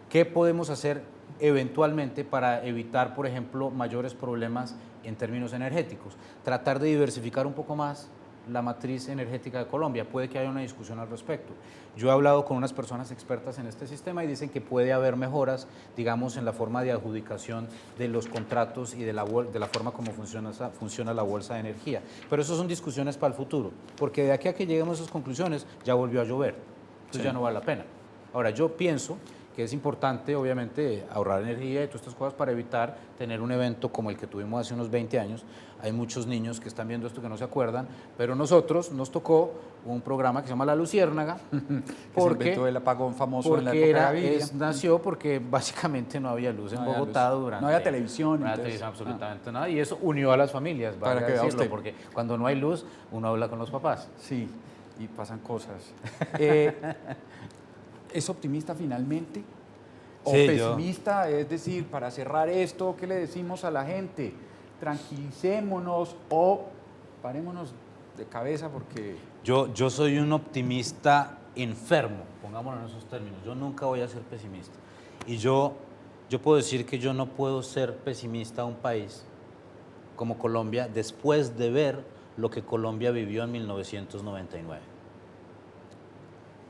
¿Qué podemos hacer eventualmente para evitar, por ejemplo, mayores problemas en términos energéticos? Tratar de diversificar un poco más la matriz energética de Colombia. Puede que haya una discusión al respecto. Yo he hablado con unas personas expertas en este sistema y dicen que puede haber mejoras, digamos, en la forma de adjudicación de los contratos y de la forma como funciona la bolsa de energía. Pero eso son discusiones para el futuro, porque de aquí a que lleguemos a esas conclusiones ya volvió a llover, entonces ya no vale la pena. Ahora, yo pienso que es importante, obviamente, ahorrar energía y todas estas cosas para evitar tener un evento como el que tuvimos hace unos 20 años. Hay muchos niños que están viendo esto que no se acuerdan, pero nosotros nos tocó un programa que se llama La Luciérnaga, porque el apagón famoso en la época de Gaviria. nació porque básicamente no había luz en Bogotá durante... No había televisión. No había televisión, absolutamente nada, y eso unió a las familias, Para que vea usted. porque cuando no hay luz, uno habla con los papás. Sí, y pasan cosas. ¿Es optimista finalmente? ¿O Sí, pesimista? Es decir, para cerrar esto, ¿qué le decimos a la gente? Tranquilicémonos o parémonos de cabeza porque... Yo soy un optimista enfermo, pongámoslo en esos términos. Yo nunca voy a ser pesimista. Y yo puedo decir que yo no puedo ser pesimista a un país como Colombia después de ver lo que Colombia vivió en 1999.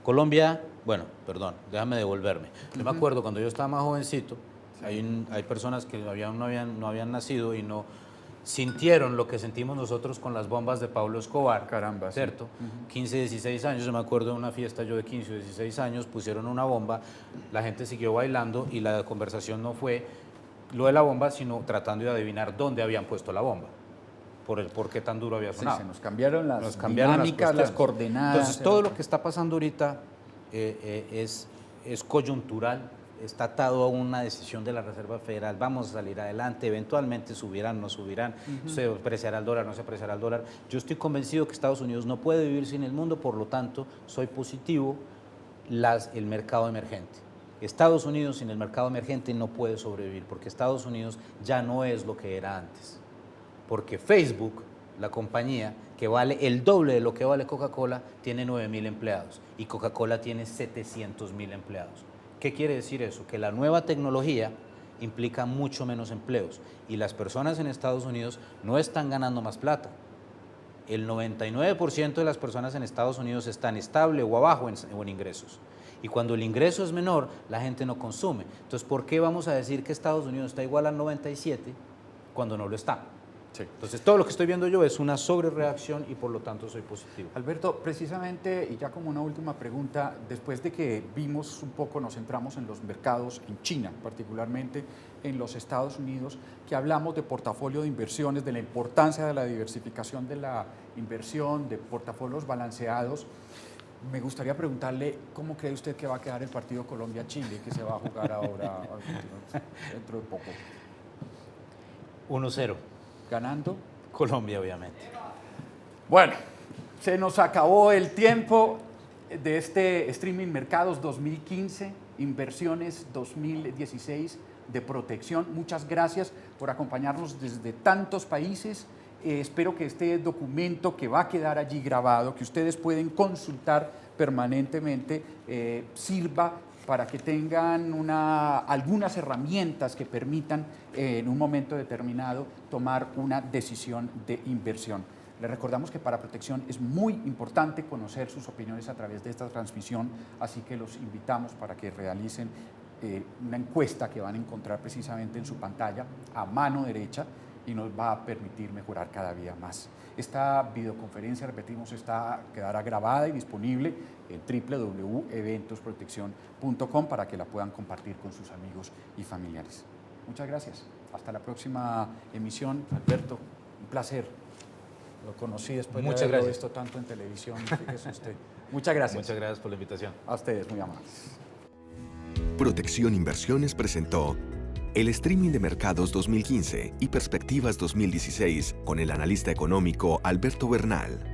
Colombia, bueno, perdón, déjame devolverme. Yo me acuerdo cuando yo estaba más jovencito, hay personas que no habían nacido y no sintieron lo que sentimos nosotros con las bombas de Pablo Escobar. Caramba, sí. ¿Cierto? 15, 16 años, yo me acuerdo de una fiesta, yo de 15 o 16 años, pusieron una bomba, la gente siguió bailando y la conversación no fue lo de la bomba, sino tratando de adivinar dónde habían puesto la bomba. Por qué tan duro había sonado. Sí, se nos cambiaron las dinámicas, las coordenadas. Entonces, todo lo que está pasando ahorita es coyuntural, está atado a una decisión de la Reserva Federal. Vamos a salir adelante, eventualmente subirán, no subirán, se apreciará el dólar, no se apreciará el dólar. Yo estoy convencido que Estados Unidos no puede vivir sin el mundo, por lo tanto, soy positivo. El mercado emergente. Estados Unidos sin el mercado emergente no puede sobrevivir, porque Estados Unidos ya no es lo que era antes. Porque Facebook, la compañía que vale el doble de lo que vale Coca-Cola, tiene 9.000 empleados y Coca-Cola tiene 700.000 empleados. ¿Qué quiere decir eso? Que la nueva tecnología implica mucho menos empleos y las personas en Estados Unidos no están ganando más plata. El 99% de las personas en Estados Unidos están estable o abajo en ingresos. Y cuando el ingreso es menor, la gente no consume. Entonces, ¿por qué vamos a decir que Estados Unidos está igual al 97 cuando no lo está? Sí. Entonces, todo lo que estoy viendo yo es una sobrereacción y por lo tanto soy positivo. Alberto, precisamente, y ya como una última pregunta, después de que vimos un poco, nos centramos en los mercados, en China particularmente, en los Estados Unidos, que hablamos de portafolio de inversiones, de la importancia de la diversificación de la inversión, de portafolios balanceados, me gustaría preguntarle cómo cree usted que va a quedar el partido Colombia-Chile, que se va a jugar ahora dentro de poco. 1-0. ¿Ganando? Colombia, obviamente. Bueno, se nos acabó el tiempo de este Streaming Mercados 2015, Inversiones 2016 de Protección. Muchas gracias por acompañarnos desde tantos países. Espero que este documento que va a quedar allí grabado, que ustedes pueden consultar permanentemente, sirva para que tengan algunas herramientas que permitan en un momento determinado tomar una decisión de inversión. Les recordamos que para Protección es muy importante conocer sus opiniones a través de esta transmisión, así que los invitamos para que realicen una encuesta que van a encontrar precisamente en su pantalla a mano derecha y nos va a permitir mejorar cada día más. Esta videoconferencia, repetimos, quedará grabada y disponible en www.eventosproteccion.com para que la puedan compartir con sus amigos y familiares. Muchas gracias. Hasta la próxima emisión. Alberto, un placer. Lo conocí después de haberlo visto tanto en televisión. Fíjese usted. Muchas gracias. Muchas gracias por la invitación. A ustedes, muy amables. Protección Inversiones presentó el Streaming de Mercados 2015 y Perspectivas 2016 con el analista económico Alberto Bernal.